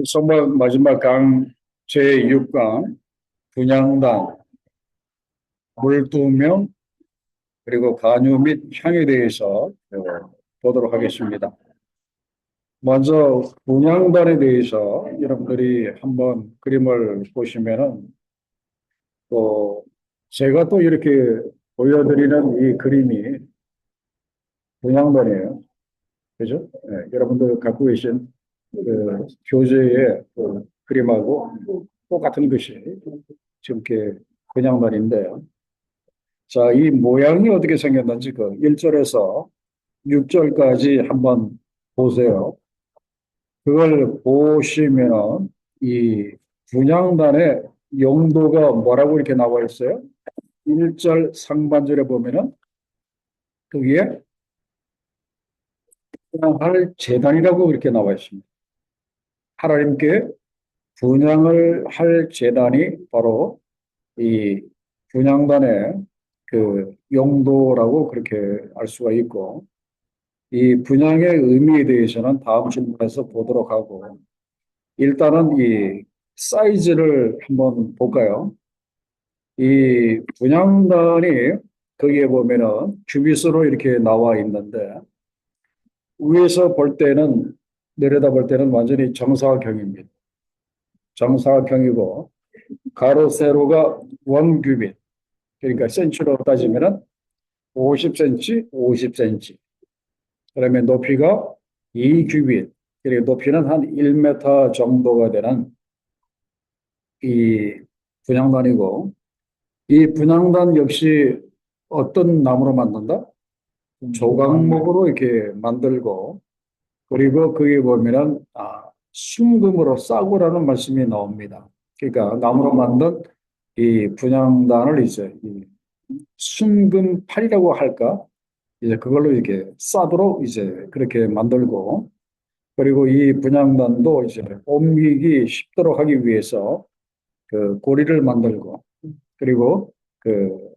정말 마지막 강 제6강 분향단, 물두명 그리고 간유 및 향에 대해서 보도록 하겠습니다. 먼저 분향단에 대해서 여러분들이 한번 그림을 보시면은 또 제가 또 이렇게 보여드리는 이 그림이 분향단이에요. 그죠? 네, 여러분들 갖고 계신 그 교재의 그 그림하고 똑같은 것이 지금 이렇게 분향단인데요. 자, 이 모양이 어떻게 생겼는지 그 1절에서 6절까지 한번 보세요. 그걸 보시면은 이 분향단의 용도가 뭐라고 이렇게 나와 있어요? 1절 상반절에 보면은 거기에 분향할 제단이라고 이렇게 나와 있습니다. 하나님께 분향을 할 제단이 바로 이 분향단의 그 용도라고 그렇게 알 수가 있고, 이 분양의 의미에 대해서는 다음 질문에서 보도록 하고, 일단은 이 사이즈를 한번 볼까요? 이 분양단이 거기에 보면은 큐빗으로 이렇게 나와 있는데, 위에서 볼 때는, 내려다 볼 때는 완전히 정사각형입니다. 정사각형이고, 가로, 세로가 원 큐빗. 그러니까 센치로 따지면은 50cm, 50cm. 그러면 높이가 2큐빗, 그리고 높이는 한 1m 정도가 되는 이 분향단이고, 이 분향단 역시 어떤 나무로 만든다? 조각목으로 이렇게 만들고, 그리고 거기 보면은 순금으로 싸구라는 말씀이 나옵니다. 그러니까 나무로 만든 이 분향단을 이제 이 순금팔이라고 할까? 이제 그걸로 이렇게 싸도록 이제 그렇게 만들고, 그리고 이 분향단도 이제 옮기기 쉽도록 하기 위해서 그 고리를 만들고, 그리고 그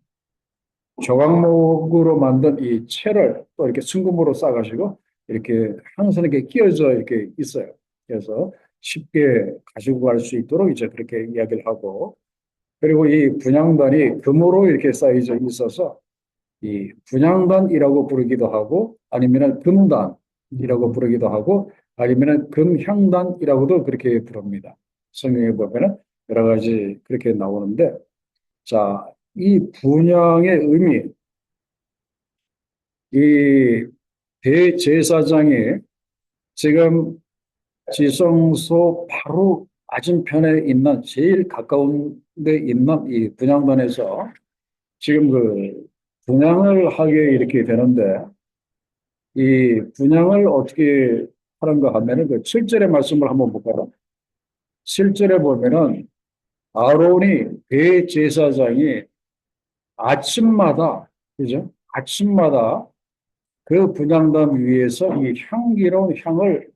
조각목으로 만든 이 채를 또 이렇게 순금으로 싸가지고 이렇게 항상 이렇게 끼어져 이렇게 있어요. 그래서 쉽게 가지고 갈 수 있도록 이제 그렇게 이야기를 하고, 그리고 이 분향단이 금으로 이렇게 쌓여져 있어서 이 분향단이라고 부르기도 하고, 아니면은 금단이라고 부르기도 하고, 아니면은 금향단이라고도 그렇게 부릅니다. 성경에 보면은 여러 가지 그렇게 나오는데, 자, 이 분향의 의미, 이 대제사장이 지금 지성소 바로 맞은편에 있는 제일 가까운 데 있는 이 분향단에서 지금 그 분향을 하게 이렇게 되는데, 이 분양을 어떻게 하는가 하면은 그 7절의 말씀을 한번 볼까요? 7절에 보면은 아론이 대제사장이 아침마다, 그죠? 아침마다 그 분향단 위에서 이 향기로운 향을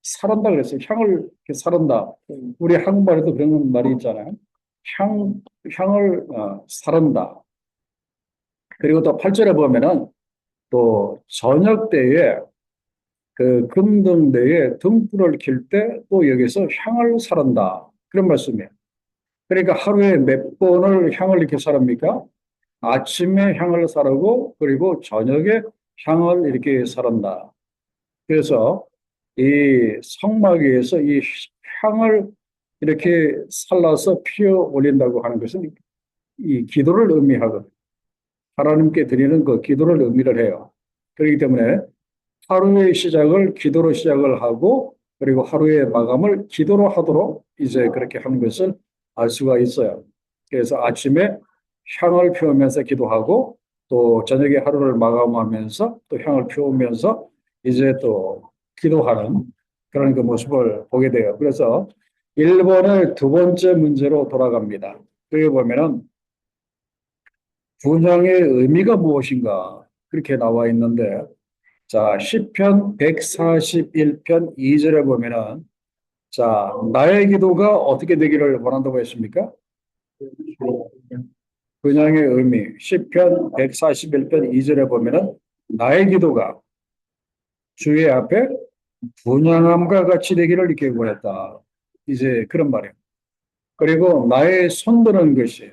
사른다 그랬어요. 향을 이렇게 사른다. 우리 한국말에도 그런 말이 있잖아요. 향을 사른다. 그리고 또 8절에 보면은 또 저녁 때에 그 금등대에 등불을 켤 때 또 여기서 향을 사른다. 그런 말씀이에요. 그러니까 하루에 몇 번을 향을 이렇게 사릅니까? 아침에 향을 사르고, 그리고 저녁에 향을 이렇게 사른다. 그래서 이 성막 위에서 이 향을 이렇게 살라서 피어 올린다고 하는 것은 이 기도를 의미하거든요. 하나님께 드리는 그 기도를 의미를 해요. 그렇기 때문에 하루의 시작을 기도로 시작을 하고, 그리고 하루의 마감을 기도로 하도록 이제 그렇게 하는 것을 알 수가 있어요. 그래서 아침에 향을 피우면서 기도하고, 또 저녁에 하루를 마감하면서 또 향을 피우면서 이제 또 기도하는 그런 그 모습을 보게 돼요. 그래서 1번의 두 번째 문제로 돌아갑니다. 여기 보면은 분향의 의미가 무엇인가 그렇게 나와 있는데, 자, 시편 141편 2절에 보면은, 자, 나의 기도가 어떻게 되기를 원한다고 했습니까? 분향의 의미, 시편 141편 2절에 보면은, 나의 기도가 주의 앞에 분양함과 같이 되기를 이렇게 원했다. 이제 그런 말이에요. 그리고 나의 손드는 것이,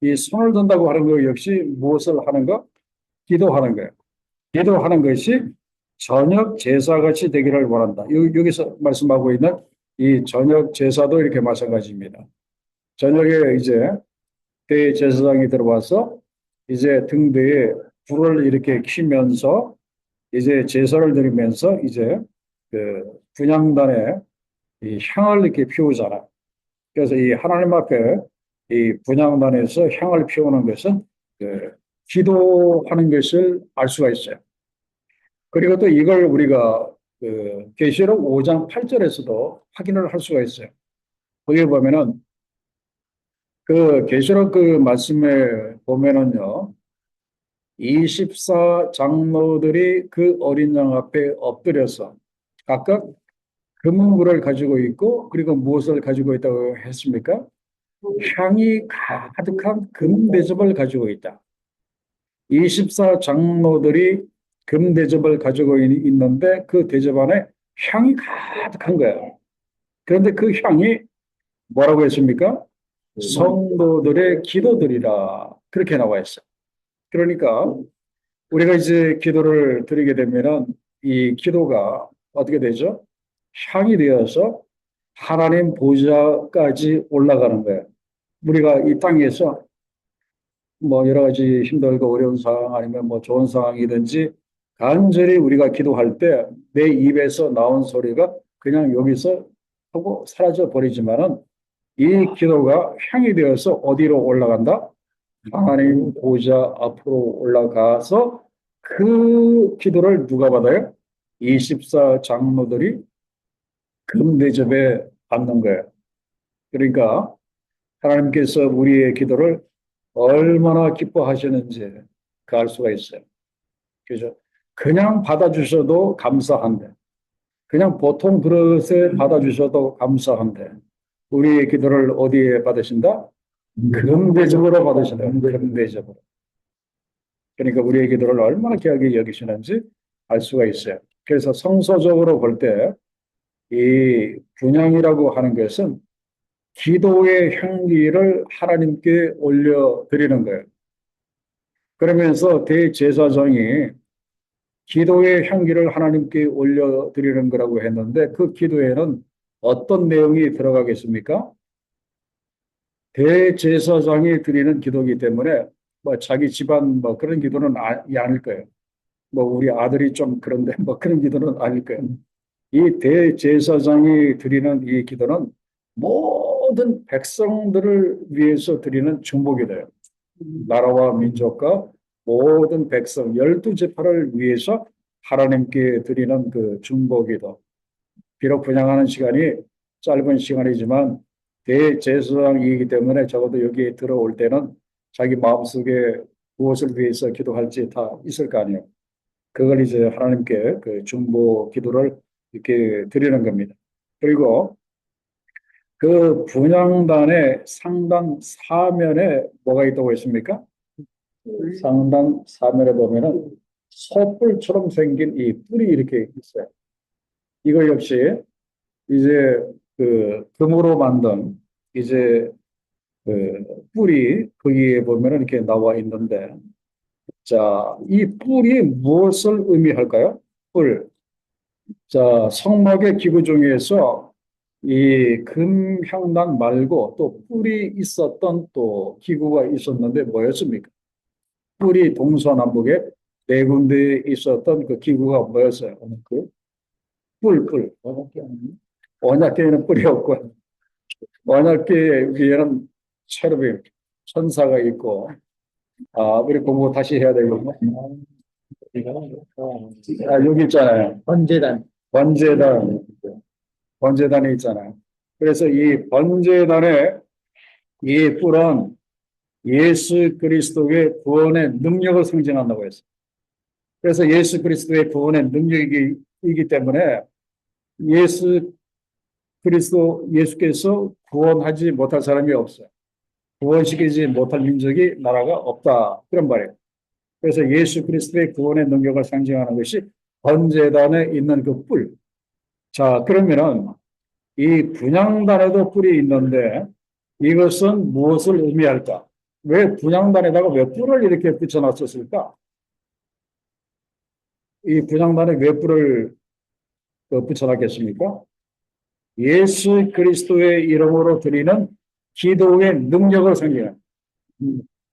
이 손을 든다고 하는 것 역시 무엇을 하는 거? 기도하는 거예요. 기도하는 것이 저녁 제사같이 되기를 원한다. 여기서 말씀하고 있는 이 저녁 제사도 이렇게 마찬가지입니다. 저녁에 이제 대제사장이 들어와서 이제 등대에 불을 이렇게 켜면서 이제 제사를 드리면서 이제 그 분향단에 이 향을 이렇게 피우잖아. 그래서 이 하나님 앞에 이 분향단에서 향을 피우는 것은 그 기도하는 것을 알 수가 있어요. 그리고 또 이걸 우리가 그 계시록 5장 8절에서도 확인을 할 수가 있어요. 거기에 보면은 그 계시록 그 말씀에 보면은요. 24 장로들이 그 어린 양 앞에 엎드려서 각각 금은물을 가지고 있고 그리고 무엇을 가지고 있다고 했습니까? 향이 가득한 금대접을 가지고 있다. 24 장로들이 금대접을 가지고 있는데 그 대접 안에 향이 가득한 거예요. 그런데 그 향이 뭐라고 했습니까? 성도들의 기도들이라 그렇게 나와 있어요. 그러니까 우리가 이제 기도를 드리게 되면은 이 기도가 어떻게 되죠? 향이 되어서 하나님 보좌까지 올라가는 거예요. 우리가 이 땅에서 뭐 여러 가지 힘들고 어려운 상황 아니면 뭐 좋은 상황이든지 간절히 우리가 기도할 때 내 입에서 나온 소리가 그냥 여기서 하고 사라져 버리지만은 이 기도가 향이 되어서 어디로 올라간다? 하나님 보좌 앞으로 올라가서 그 기도를 누가 받아요? 24 장로들이 금대접에 받는 거예요. 그러니까 하나님께서 우리의 기도를 얼마나 기뻐하시는지 그 알 수가 있어요. 그죠? 그냥 받아주셔도 감사한데, 그냥 보통 그릇에 받아주셔도 감사한데, 우리의 기도를 어디에 받으신다? 금대접으로 받으신다. 금대접으로. 그러니까 우리의 기도를 얼마나 귀하게 여기시는지 알 수가 있어요. 그래서 성서적으로 볼 때 이 분향이라고 하는 것은 기도의 향기를 하나님께 올려드리는 거예요. 그러면서 대제사장이 기도의 향기를 하나님께 올려드리는 거라고 했는데 그 기도에는 어떤 내용이 들어가겠습니까? 대제사장이 드리는 기도이기 때문에 뭐 자기 집안 뭐 그런 기도는 아닐 거예요. 뭐 우리 아들이 좀 그런데 뭐 그런 기도는 아닐 거예요. 이 대제사장이 드리는 이 기도는 모든 백성들을 위해서 드리는 중복이 돼요. 나라와 민족과 모든 백성 12지파를 위해서 하나님께 드리는 그 중복기도. 비록 분양하는 시간이 짧은 시간이지만 대제사장이기 때문에 적어도 여기에 들어올 때는 자기 마음속에 무엇을 위해서 기도할지 다 있을 거 아니에요. 그걸 이제 하나님께 그 중보 기도를 이렇게 드리는 겁니다. 그리고 그 분향단의 상단 사면에 뭐가 있다고 했습니까? 상단 사면에 보면은 솥불처럼 생긴 이 뿔이 이렇게 있어요. 이거 역시 이제 그 금으로 만든 이제 그 뿔이 거기에 보면은 이렇게 나와 있는데 자, 이 뿔이 무엇을 의미할까요? 뿔. 자, 성막의 기구 중에서 이 금향단 말고 또 뿔이 있었던 또 기구가 있었는데 뭐였습니까? 뿔이 동서남북에 네 군데 있었던 그 기구가 뭐였어요? 그 뿔. 언약궤에는 뿔이 없고 언약궤 위에는 체르빔, 천사가 있고 우리 공부 다시 해야 되겠네. 여기 있잖아요. 번제단. 번제단이 있잖아요. 그래서 이 번제단의 이 뿔은 예수 그리스도의 구원의 능력을 상징한다고 했어요. 그래서 예수 그리스도의 구원의 능력이기 때문에 예수 그리스도 예수께서 구원하지 못할 사람이 없어요. 구원시키지 못할 민족이 나라가 없다. 그런 말이에요. 그래서 예수 그리스도의 구원의 능력을 상징하는 것이 번제단에 있는 그 뿔. 자, 그러면은 이 분향단에도 뿔이 있는데 이것은 무엇을 의미할까? 왜 분향단에다가 왜 뿔을 이렇게 붙여놨었을까? 이 분향단에 왜 뿔을 붙여놨겠습니까? 예수 그리스도의 이름으로 드리는 기도의 능력을 상징해요.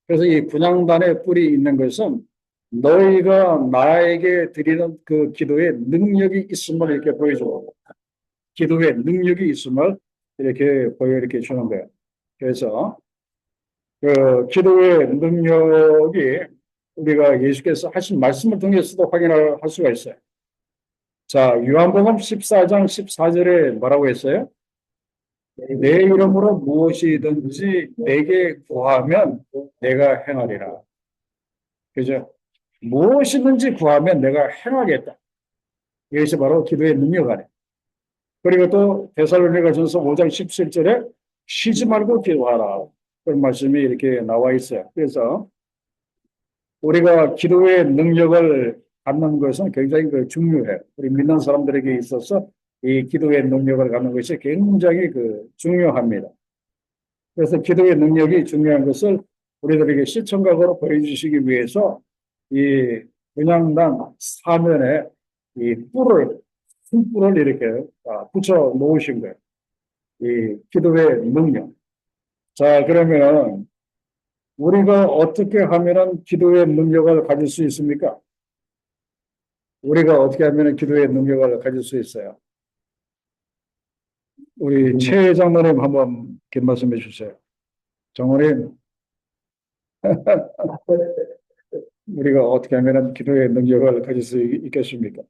그래서 이 분향단에 뿔이 있는 것은 너희가 나에게 드리는 그 기도의 능력이 있음을 이렇게 보여줘. 기도의 능력이 있음을 이렇게 보여 이렇게 주는 거예요. 그래서 그 기도의 능력이 우리가 예수께서 하신 말씀을 통해서도 확인할 수가 있어요. 자, 요한복음 14장 14절에 뭐라고 했어요? 내 이름으로 무엇이든지 내게 구하면 내가 행하리라. 그죠? 무엇이든지 구하면 내가 행하겠다. 이것이 바로 기도의 능력 아니에요. 그리고 또 데살로니가전서 5장 17절에 쉬지 말고 기도하라. 그런 말씀이 이렇게 나와 있어요. 그래서 우리가 기도의 능력을 갖는 것은 굉장히 중요해요. 우리 믿는 사람들에게 있어서 이 기도의 능력을 갖는 것이 굉장히 중요합니다. 그래서 기도의 능력이 중요한 것을 우리들에게 시청각으로 보여주시기 위해서 이 분향단 사면에 이 뿔을, 큰 뿔을 이렇게 붙여 놓으신 거예요. 이 기도의 능력. 자, 그러면 우리가 어떻게 하면은 기도의 능력을 가질 수 있습니까? 우리가 어떻게 하면은 기도의 능력을 가질 수 있어요? 우리 최 장로님 한번 긴 말씀해 주세요. 장로님, 우리가 어떻게 하면은 기도의 능력을 가질 수 있겠습니까?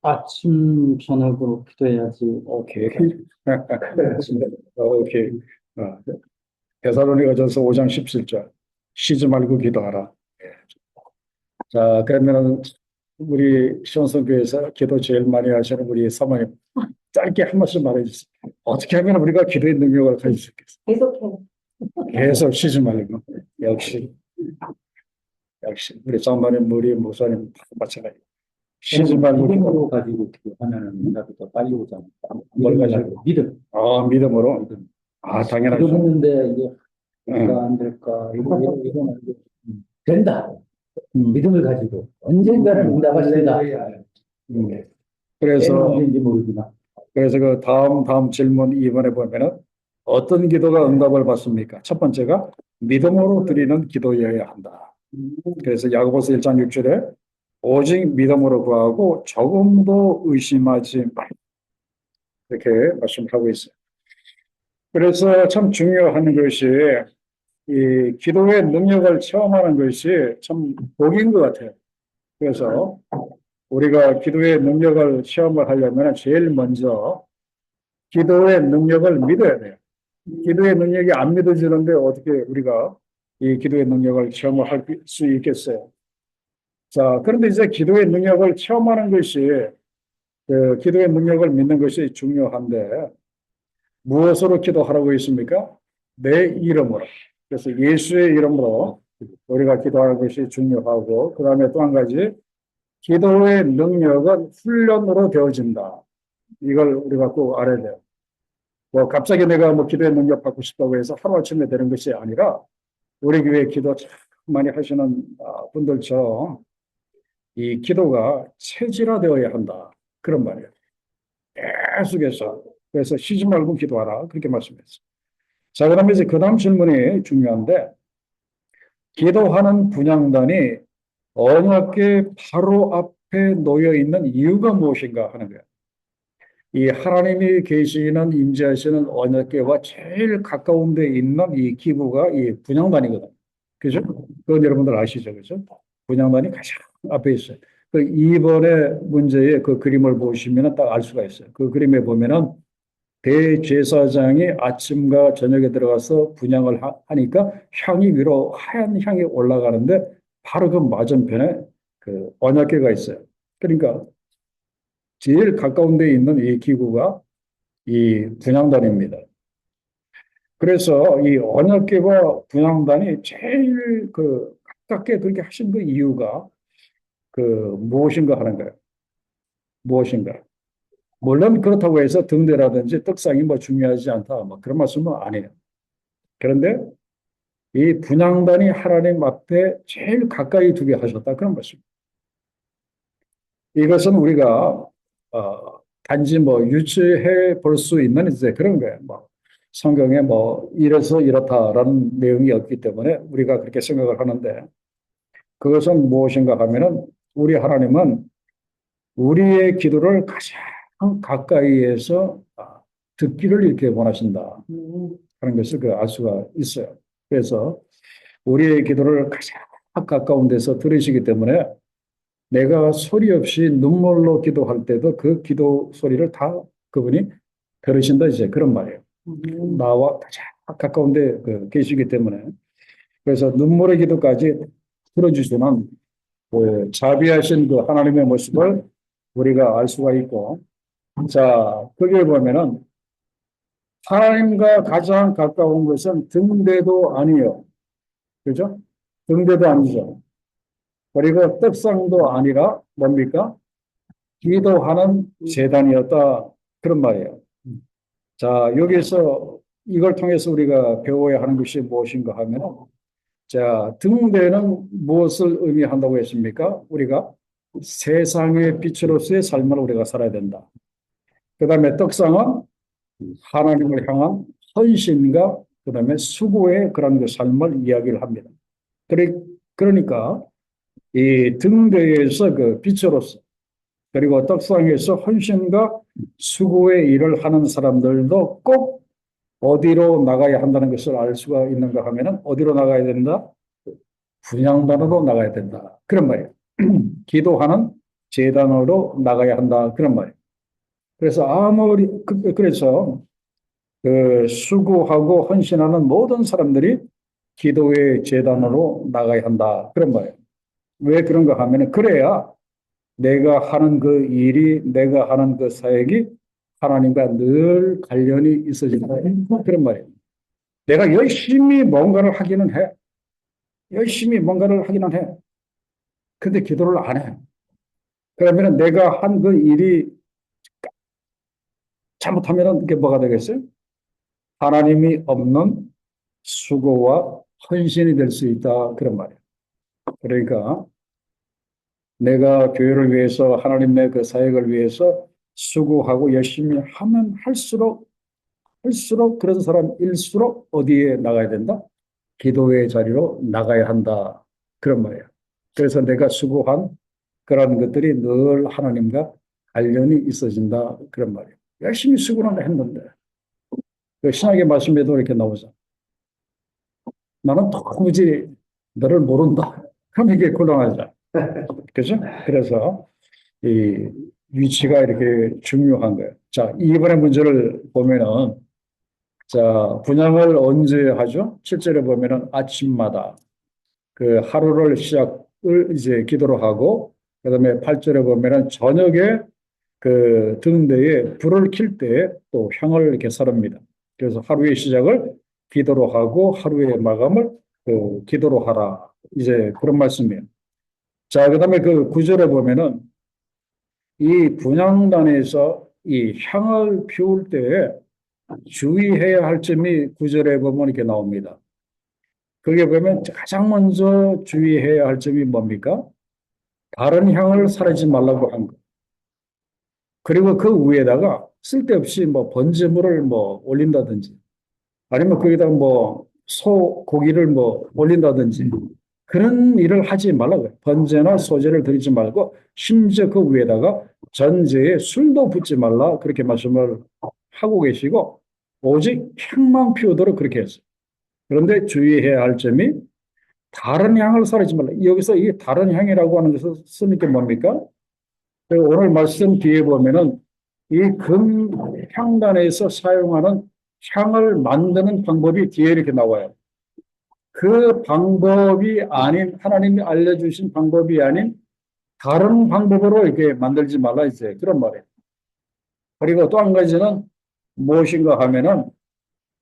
아침, 저녁으로 기도해야지. 오케이. 오케이. 어, 데살로니가전서 5장 17절. 쉬지 말고 기도하라. 자, 그러면은 우리 시원성교회에서 기도 제일 많이 하시는 우리 사모님 짧게 한 말씀 말해주세요. 어떻게 하면 우리가 기도의 능력을 가질 수 있겠어요? 계속해. 계속 쉬지 말고. 역시, 역시. 우리 장로님, 우리 목사님 다 마찬가지. 쉬지 말고 믿음으로 가지고 기도하면은 응답이 더 빨리 오잖아요. 뭘 가지고? 믿음. 믿음으로. 믿음. 당연하죠. 기도했는데 이게 응. 될까 안 될까 이거는 된다. 음. 믿음을 가지고 언젠가는 응답하신다. 그래서 언제인지 모르지만. 그래서 그 다음 질문 2번에 보면은 어떤 기도가 응답을 받습니까? 첫 번째가 믿음으로 드리는 기도여야 한다. 그래서 야고보서 1장 6절에 오직 믿음으로 구하고 조금도 의심하지 말 이렇게 말씀하고 있어요. 그래서 참 중요한 것이 이 기도의 능력을 체험하는 것이 참 복인 것 같아요. 그래서 우리가 기도의 능력을 체험을 하려면 제일 먼저 기도의 능력을 믿어야 돼요. 기도의 능력이 안 믿어지는데 어떻게 우리가 이 기도의 능력을 체험을 할 수 있겠어요? 자, 그런데 이제 기도의 능력을 체험하는 것이 기도의 능력을 믿는 것이 중요한데 무엇으로 기도하라고 했습니까? 내 이름으로. 그래서 예수의 이름으로 우리가 기도하는 것이 중요하고 그 다음에 또 한 가지 기도의 능력은 훈련으로 되어진다. 이걸 우리가 꼭 알아야 돼요. 뭐 갑자기 내가 뭐 기도의 능력 받고 싶다고 해서 하루아침에 되는 것이 아니라 우리 교회 기도 참 많이 하시는 분들처럼 이 기도가 체질화되어야 한다. 그런 말이에요. 계속해서. 그래서 쉬지 말고 기도하라. 그렇게 말씀했어요. 자, 그러면 이제 그 다음 질문이 중요한데 기도하는 분향단이 언약궤 바로 앞에 놓여 있는 이유가 무엇인가 하는 거예요. 이 하나님이 계시는 임재하시는 언약궤와 제일 가까운 데 있는 이 기구가 이 분향단이거든. 그죠? 그건 여러분들 아시죠? 그죠? 분향단이 가장 앞에 있어요. 그 2번의 문제의 그 그림을 보시면 딱 알 수가 있어요. 그 그림에 보면은 대제사장이 아침과 저녁에 들어가서 분향을 하니까 향이 위로 하얀 향이 올라가는데 바로 그 맞은편에 그 언약궤가 있어요. 그러니까 제일 가까운 데 있는 이 기구가 이 분향단입니다. 그래서 이 언약궤와 분향단이 제일 가깝게 그렇게 하신 그 이유가 무엇인가 하는 거예요. 무엇인가? 물론 그렇다고 해서 등대라든지 떡상이 뭐 중요하지 않다. 뭐 그런 말씀은 아니에요. 그런데 이 분향단이 하나님 앞에 제일 가까이 두게 하셨다. 그런 말씀입니다. 이것은 우리가 단지 뭐 유추해 볼 수 있는 이제 그런 거예요. 뭐 성경에 뭐 이래서 이렇다라는 내용이 없기 때문에 우리가 그렇게 생각을 하는데 그것은 무엇인가 하면은 우리 하나님은 우리의 기도를 가장 가까이에서 듣기를 이렇게 원하신다 하는 것을 알 수가 있어요. 그래서 우리의 기도를 가장 가까운 데서 들으시기 때문에 내가 소리 없이 눈물로 기도할 때도 그 기도 소리를 다 그분이 들으신다 이제 그런 말이에요. 나와 가장 가까운 데 계시기 때문에 그래서 눈물의 기도까지 들어주시는 그 자비하신 그 하나님의 모습을 우리가 알 수가 있고 자 거기에 보면은 하나님과 가장 가까운 것은 등대도 아니요. 그죠? 등대도 아니죠. 그리고 떡상도 아니라 뭡니까? 기도하는 제단이었다. 그런 말이에요. 자, 여기서 이걸 통해서 우리가 배워야 하는 것이 무엇인가 하면, 자, 등대는 무엇을 의미한다고 했습니까? 우리가 세상의 빛으로서의 삶을 우리가 살아야 된다. 그 다음에 떡상은 하나님을 향한 헌신과 그 다음에 수고의 그런 그 삶을 이야기를 합니다. 그러니까 이 등대에서 그 빛으로서 그리고 떡상에서 헌신과 수고의 일을 하는 사람들도 꼭 어디로 나가야 한다는 것을 알 수가 있는가 하면은 어디로 나가야 된다? 분향단으로 나가야 된다. 그런 말이에요. 기도하는 제단으로 나가야 한다. 그런 말이에요. 그래서 아무리 그래서 그 수고하고 헌신하는 모든 사람들이 기도의 제단으로 나가야 한다. 그런 말이에요. 왜 그런가 하면은 그래야 내가 하는 그 일이 내가 하는 그 사역이 하나님과 늘 관련이 있어진다. 그런 말이에요. 내가 열심히 뭔가를 하기는 해. 열심히 뭔가를 하기는 해. 근데 기도를 안 해. 그러면 내가 한 그 일이 잘못하면 그게 뭐가 되겠어요? 하나님이 없는 수고와 헌신이 될 수 있다. 그런 말이에요. 그러니까 내가 교회를 위해서 하나님의 그 사역을 위해서 수고하고 열심히 하면 할수록 그런 사람일수록 어디에 나가야 된다? 기도의 자리로 나가야 한다. 그런 말이에요. 그래서 내가 수고한 그런 것들이 늘 하나님과 관련이 있어진다. 그런 말이에요. 열심히 수고는 했는데 그 신약의 말씀에도 이렇게 나오죠. 나는 도무지 너를 모른다. 그럼 이게 곤란하죠. 그죠? 그래서 이 위치가 이렇게 중요한 거예요. 자, 이번에 문제를 보면은 자, 분양을 언제 하죠? 실제로 보면은 아침마다 그 하루를 시작을 이제 기도로 하고 그다음에 8절에 보면은 저녁에 그 등대에 불을 킬 때 또 향을 이렇게 사릅니다. 그래서 하루의 시작을 기도로 하고 하루의 마감을 그 기도로 하라. 이제 그런 말씀이에요. 자, 그다음에 그 9절에 보면은 이 분향단에서 이 향을 피울 때 주의해야 할 점이 9절에 보면 이렇게 나옵니다. 그게 보면 가장 먼저 주의해야 할 점이 뭡니까? 다른 향을 사르지 말라고 한 거. 그리고 그 위에다가 쓸데없이 뭐 번제물을 뭐 올린다든지 아니면 거기다 뭐 소고기를 뭐 올린다든지 그런 일을 하지 말라고요. 번제나 소제를 드리지 말고 심지어 그 위에다가 전제에 술도 붓지 말라 그렇게 말씀을 하고 계시고 오직 향만 피우도록 그렇게 했어요. 그런데 주의해야 할 점이 다른 향을 사르지 말라. 여기서 이 다른 향이라고 하는 것을 쓰는 게 뭡니까? 오늘 말씀 뒤에 보면은 이 금향단에서 사용하는 향을 만드는 방법이 뒤에 이렇게 나와요. 그 방법이 아닌 하나님이 알려주신 방법이 아닌 다른 방법으로 이렇게 만들지 말라 이제 그런 말이에요. 그리고 또 한 가지는 무엇인가 하면은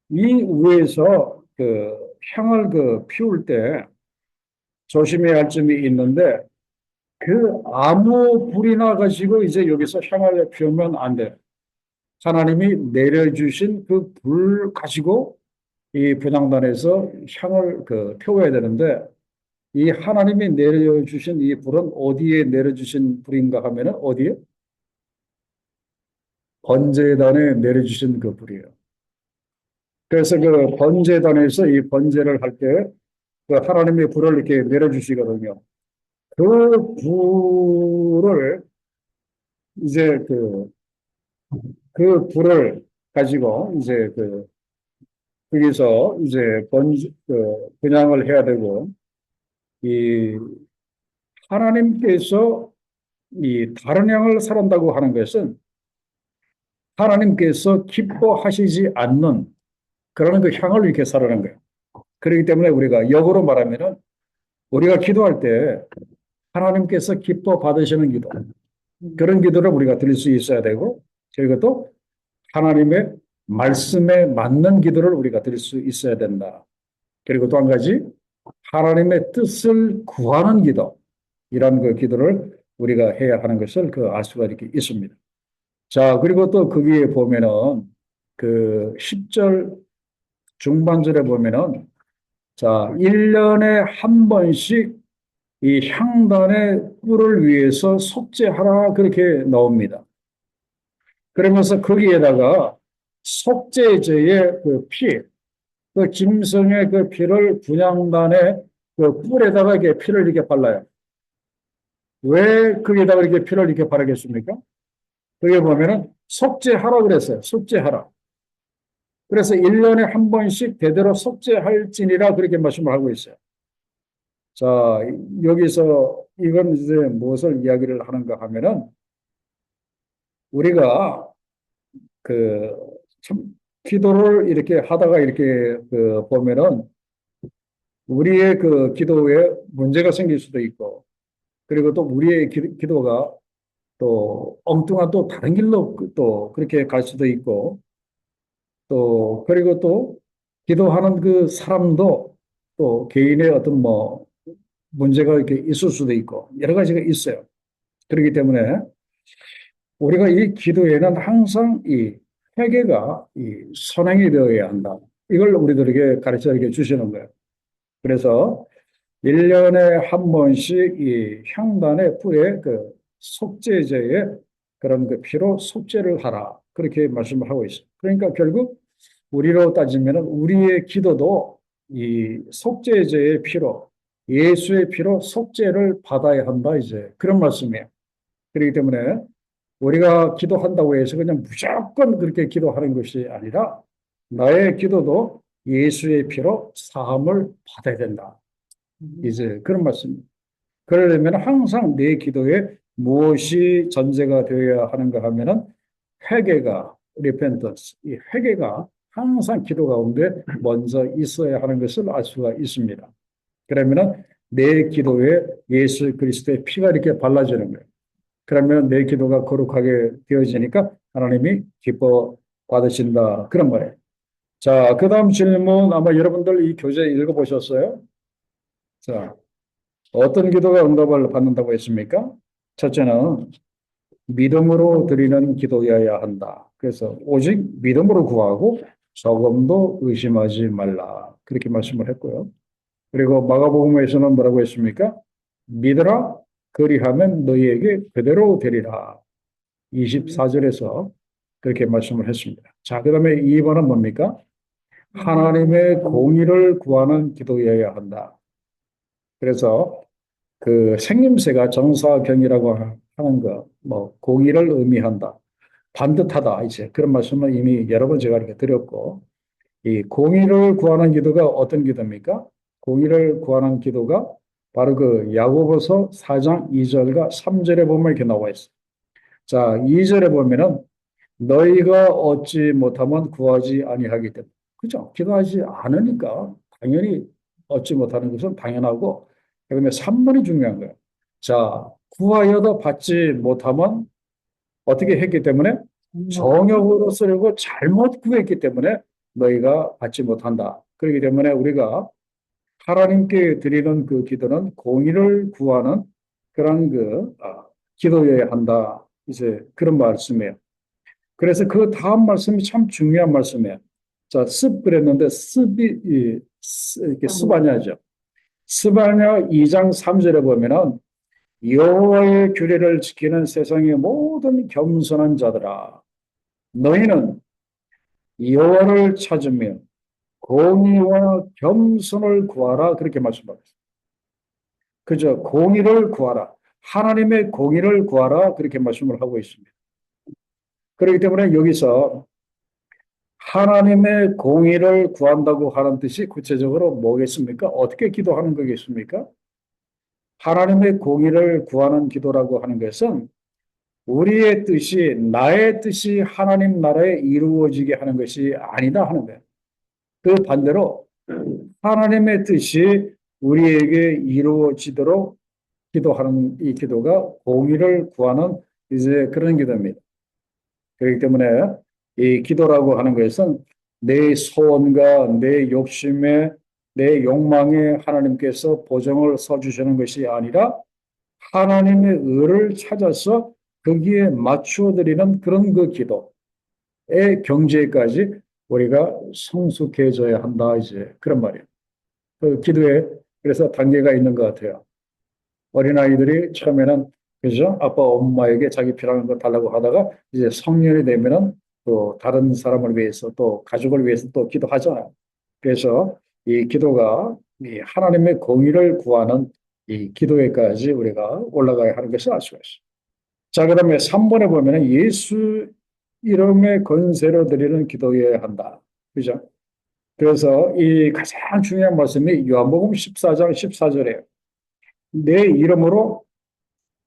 이 위에서 그 향을 그 피울 때 조심해야 할 점이 있는데 그 아무 불이나 가지고 이제 여기서 향을 피우면 안 돼. 하나님이 내려주신 그 불 가지고 이 분향단에서 향을 태워야 되는데 이 하나님이 내려주신 이 불은 어디에 내려주신 불인가 하면은 어디에? 번제단에 내려주신 그 불이에요. 그래서 그 번제단에서 이 번제를 할 때 그 하나님의 불을 이렇게 내려주시거든요. 그 불을 이제 그 불을 가지고 이제 거기서 이제 분향을 해야 되고 이 하나님께서 이 다른 양을 사랑다고 하는 것은 하나님께서 기뻐하시지 않는 그런 그 향을 이렇게 사르는 거예요. 그렇기 때문에 우리가 역으로 말하면은 우리가 기도할 때 하나님께서 기뻐 받으시는 기도 그런 기도를 우리가 드릴 수 있어야 되고 그리고 또 하나님의 말씀에 맞는 기도를 우리가 드릴 수 있어야 된다. 그리고 또 한 가지 하나님의 뜻을 구하는 기도 이런 그 기도를 우리가 해야 하는 것을 알 수가 이렇게 있습니다. 자, 그리고 또 거기에 보면은 그 10절 중반절에 보면은 자, 1년에 한 번씩 이 향단의 꿀을 위해서 속죄하라 그렇게 나옵니다. 그러면서 거기에다가 속죄제의 그 피, 그 짐승의 그 피를 분향단의 그 뿔에다가 이렇게 피를 이렇게 발라요. 왜 거기에다가 이렇게 피를 이렇게 바르겠습니까? 거기에 보면은 속죄하라 그랬어요. 속죄하라. 그래서 1년에 한 번씩 대대로 속죄할지니라 그렇게 말씀을 하고 있어요. 자, 여기서 이건 이제 무엇을 이야기를 하는가 하면은 우리가 참 기도를 이렇게 하다가 이렇게 보면은 우리의 그 기도에 문제가 생길 수도 있고 그리고 또 우리의 기도가 또 엉뚱한 또 다른 길로 또 그렇게 갈 수도 있고 또 그리고 또 기도하는 그 사람도 또 개인의 어떤 뭐 문제가 이렇게 있을 수도 있고 여러 가지가 있어요. 그렇기 때문에 우리가 이 기도에는 항상 이 회개가 이 선행이 되어야 한다. 이걸 우리들에게 가르쳐 이렇게 주시는 거예요. 그래서 1년에 한 번씩 이 향단의 뿔에 그 속죄제에 그런 그 피로 속죄를 하라. 그렇게 말씀을 하고 있어요. 그러니까 결국 우리로 따지면 우리의 기도도 이 속죄제의 피로 예수의 피로 속죄를 받아야 한다. 이제 그런 말씀이에요. 그렇기 때문에 우리가 기도한다고 해서 그냥 무조건 그렇게 기도하는 것이 아니라 나의 기도도 예수의 피로 사함을 받아야 된다. 이제 그런 말씀입니다. 그러려면 항상 내 기도에 무엇이 전제가 되어야 하는가 하면은 회개가 repentance, 이 회개가 항상 기도 가운데 먼저 있어야 하는 것을 알 수가 있습니다. 그러면은 내 기도에 예수 그리스도의 피가 이렇게 발라지는 거예요. 그러면 내 기도가 거룩하게 되어지니까 하나님이 기뻐 받으신다. 그런 말이에요. 자, 그 다음 질문 아마 여러분들 이 교재 읽어보셨어요? 자, 어떤 기도가 응답을 받는다고 했습니까? 첫째는 믿음으로 드리는 기도여야 한다. 그래서 오직 믿음으로 구하고 조금도 의심하지 말라. 그렇게 말씀을 했고요. 그리고 마가복음에서는 뭐라고 했습니까? 믿으라 그리하면 너희에게 그대로 되리라. 24절에서 그렇게 말씀을 했습니다. 자, 그다음에 2번은 뭡니까? 하나님의 공의를 구하는 기도여야 한다. 그래서 그 생김새가 정사경이라고 하는 거, 뭐 공의를 의미한다. 반듯하다. 이제 그런 말씀을 이미 여러 번 제가 이렇게 드렸고, 이 공의를 구하는 기도가 어떤 기도입니까? 공의를 구하는 기도가 바로 그 야고보서 4장 2절과 3절에 보면 이렇게 나와 있어요. 자, 2절에 보면은 너희가 얻지 못하면 구하지 아니하기 때문에. 그죠? 기도하지 않으니까 당연히 얻지 못하는 것은 당연하고, 그다음에 3번이 중요한 거예요. 자, 구하여도 받지 못하면 어떻게 했기 때문에? 정욕으로 쓰려고 잘못 구했기 때문에 너희가 받지 못한다. 그렇기 때문에 우리가 하나님께 드리는 그 기도는 공의를 구하는 그런 기도해야 한다. 이제 그런 말씀이에요. 그래서 그 다음 말씀이 참 중요한 말씀이에요. 자, 습 그랬는데 이렇게 스바냐죠. 스바냐 2장 3절에 보면은 여호와의 규례를 지키는 세상의 모든 겸손한 자들아, 너희는 여호와를 찾으며 공의와 겸손을 구하라 그렇게 말씀하고 있습니다. 그죠? 공의를 구하라. 하나님의 공의를 구하라 그렇게 말씀을 하고 있습니다. 그렇기 때문에 여기서 하나님의 공의를 구한다고 하는 뜻이 구체적으로 뭐겠습니까? 어떻게 기도하는 거겠습니까? 하나님의 공의를 구하는 기도라고 하는 것은 우리의 뜻이, 나의 뜻이 하나님 나라에 이루어지게 하는 것이 아니다 하는 거예요. 그 반대로 하나님의 뜻이 우리에게 이루어지도록 기도하는 이 기도가 공의를 구하는 이제 그런 기도입니다. 그렇기 때문에 이 기도라고 하는 것은 내 소원과 내 욕심에 내 욕망에 하나님께서 보정을 서주시는 것이 아니라 하나님의 의를 찾아서 거기에 맞추어 드리는 그런 그 기도의 경지에까지 우리가 성숙해져야 한다 이제 그런 말이에요. 그 기도에 그래서 단계가 있는 것 같아요. 어린아이들이 처음에는 그죠? 아빠 엄마에게 자기 필요한 거 달라고 하다가 이제 성년이 되면은 또 다른 사람을 위해서 또 가족을 위해서 또 기도하잖아요. 그래서 이 기도가 이 하나님의 공의를 구하는 이 기도에까지 우리가 올라가야 하는 것을 알 수가 있어요. 자, 그다음에 3번에 보면은 예수 이름의 건세로 드리는 기도여야 한다. 그죠? 그래서 이 가장 중요한 말씀이 요한복음 14장 14절이에요. 내 이름으로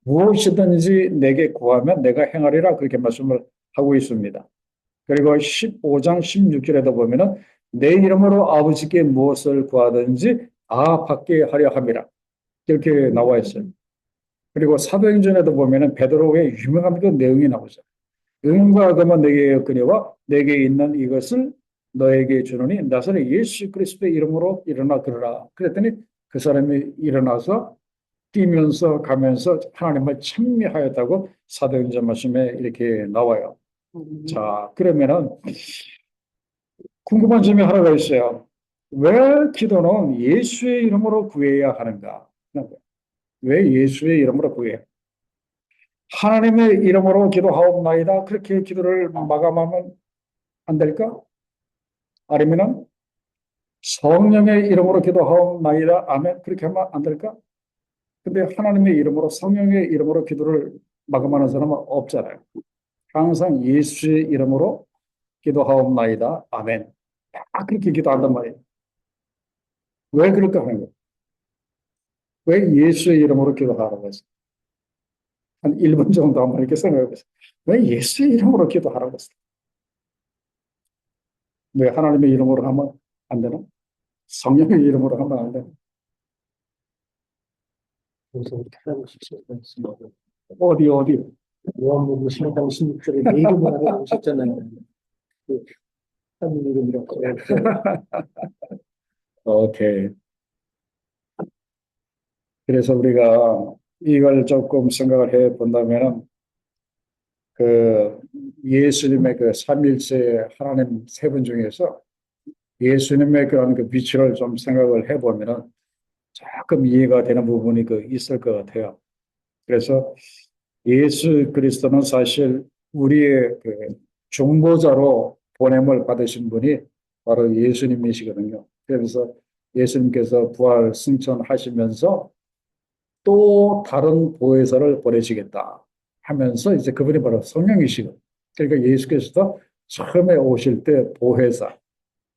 무엇이든지 내게 구하면 내가 행하리라 그렇게 말씀을 하고 있습니다. 그리고 15장 16절에도 보면은 내 이름으로 아버지께 무엇을 구하든지 받게 하려 함이라 이렇게 나와 있어요. 그리고 사도행전에도 보면은 베드로의 유명한 그 내용이 나오죠. 은과 금은 내게 없거니와 내게 있는 이것을 너에게 주노니 나사렛 예수 그리스도의 이름으로 일어나 그러라. 그랬더니 그 사람이 일어나서 뛰면서 가면서 하나님을 찬미하였다고 사도행전 말씀에 이렇게 나와요. 자, 그러면은 궁금한 점이 하나가 있어요. 왜 기도는 예수의 이름으로 구해야 하는가? 왜 예수의 이름으로 구해요? 하나님의 이름으로 기도하옵나이다. 그렇게 기도를 마감하면 안 될까? 아니면은 성령의 이름으로 기도하옵나이다. 아멘. 그렇게 하면 안 될까? 근데 하나님의 이름으로 성령의 이름으로 기도를 마감하는 사람은 없잖아요. 항상 예수의 이름으로 기도하옵나이다. 아멘. 다 그렇게 기도한단 말이에요. 왜 그럴까 하는 거예요. 왜 예수의 이름으로 기도하라고 했어요? 한 1분 정도 한번 이렇게 생각해 보세요. 왜 예수의 이름으로 기도하라고 했어요? 왜 하나님의 이름으로 하면 안 되나? 성령의 이름으로 하면 안 되나? 그래서 우리 할아버지 오셨습니다. 어디? 요한복음 15장 16절에 내 이름을 하고 오셨잖아요. 그 하나님 이름이라고. 오케이. 그래서 우리가 이걸 조금 생각을 해 본다면은 그 예수님의 그 삼일체 하나님 세 분 중에서 예수님의 그런 그 위치를 좀 생각을 해 보면은 조금 이해가 되는 부분이 있을 것 같아요. 그래서 예수 그리스도는 사실 우리의 그 중보자로 보냄을 받으신 분이 바로 예수님이시거든요. 그래서 예수님께서 부활 승천하시면서 또 다른 보혜사를 보내시겠다 하면서 이제 그분이 바로 성령이시고 그러니까 예수께서도 처음에 오실 때 보혜사